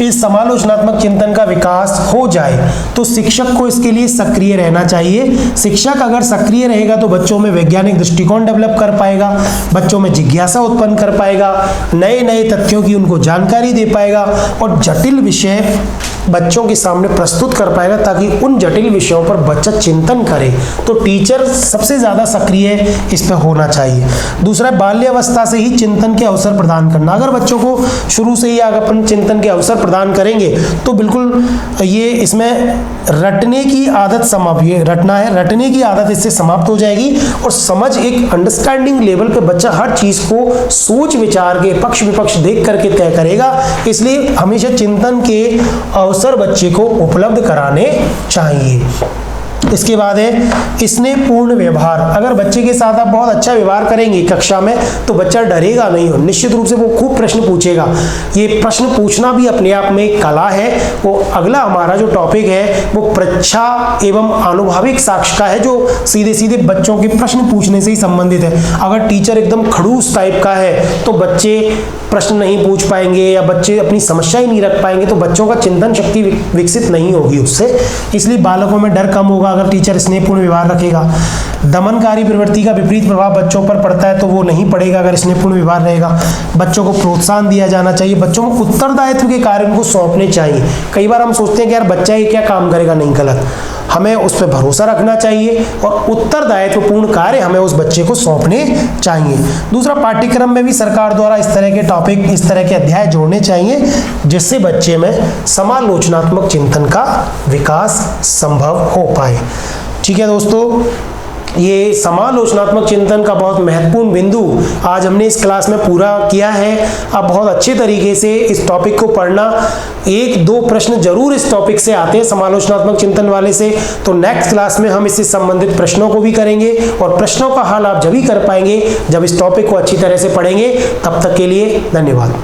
इस समालोचनात्मक चिंतन का विकास हो जाए। तो शिक्षक को इसके लिए सक्रिय रहना चाहिए। शिक्षक अगर सक्रिय रहेगा तो बच्चों में वैज्ञानिक दृष्टिकोण डेवलप कर पाएगा, बच्चों में जिज्ञासा उत्पन्न कर पाएगा, नए नए तथ्यों की उनको जानकारी दे पाएगा और जटिल विषय बच्चों के सामने प्रस्तुत कर पाएगा, ताकि उन जटिल विषयों पर बच्चा चिंतन करे। तो टीचर सबसे ज़्यादा सक्रिय इस पर होना चाहिए। दूसरा, बाल्यावस्था से ही चिंतन के अवसर प्रदान करना। अगर बच्चों को शुरू से ही अगर अपन चिंतन के अवसर प्रदान करेंगे तो बिल्कुल ये इसमें रटने की आदत रटने की आदत इससे समाप्त हो जाएगी और समझ, एक अंडरस्टैंडिंग लेवल पे बच्चा हर चीज़ को सोच विचार के पक्ष विपक्ष देख करके तय करेगा। इसलिए हमेशा चिंतन के अवसर बच्चे को उपलब्ध कराने चाहिए। इसके बाद है स्नेहपूर्ण व्यवहार। अगर बच्चे के साथ आप बहुत अच्छा व्यवहार करेंगे कक्षा में तो बच्चा डरेगा नहीं, हो निश्चित रूप से वो खूब प्रश्न पूछेगा। ये प्रश्न पूछना भी अपने आप में एक कला है। वो अगला हमारा जो टॉपिक है वो परीक्षा एवं आनुभाविक साक्ष्य का है, जो सीधे सीधे बच्चों के प्रश्न पूछने से ही संबंधित है। अगर टीचर एकदम खड़ूस टाइप का है तो बच्चे प्रश्न नहीं पूछ पाएंगे या बच्चे अपनी समस्या ही नहीं रख पाएंगे, तो बच्चों का चिंतन शक्ति विकसित नहीं होगी उससे। इसलिए बालकों में डर कम होगा अगर टीचर स्नेहपूर्ण व्यवहार रखेगा। दमनकारी प्रवृत्ति का विपरीत प्रभाव बच्चों पर पड़ता है तो वो नहीं पड़ेगा अगर स्नेहपूर्ण व्यवहार रहेगा। बच्चों को प्रोत्साहन दिया जाना चाहिए, बच्चों को उत्तरदायित्व के कार्य उनको सौंपने चाहिए। कई बार हम सोचते हैं कि यार बच्चा ये क्या काम करेगा, नहीं, गलत। हमें उस पर भरोसा रखना चाहिए और उत्तरदायित्वपूर्ण कार्य हमें उस बच्चे को सौंपने चाहिए। दूसरा, पाठ्यक्रम में भी सरकार द्वारा इस तरह के टॉपिक, इस तरह के अध्याय जोड़ने चाहिए जिससे बच्चे में समालोचनात्मक चिंतन का विकास संभव हो पाए। ठीक है दोस्तों, ये समालोचनात्मक चिंतन का बहुत महत्वपूर्ण बिंदु आज हमने इस क्लास में पूरा किया है। आप बहुत अच्छे तरीके से इस टॉपिक को पढ़ना। 1-2 प्रश्न जरूर इस टॉपिक से आते हैं समालोचनात्मक चिंतन वाले से, तो नेक्स्ट क्लास में हम इससे संबंधित प्रश्नों को भी करेंगे और प्रश्नों का हल आप जब ही कर पाएंगे जब इस टॉपिक को अच्छी तरह से पढ़ेंगे। तब तक के लिए धन्यवाद।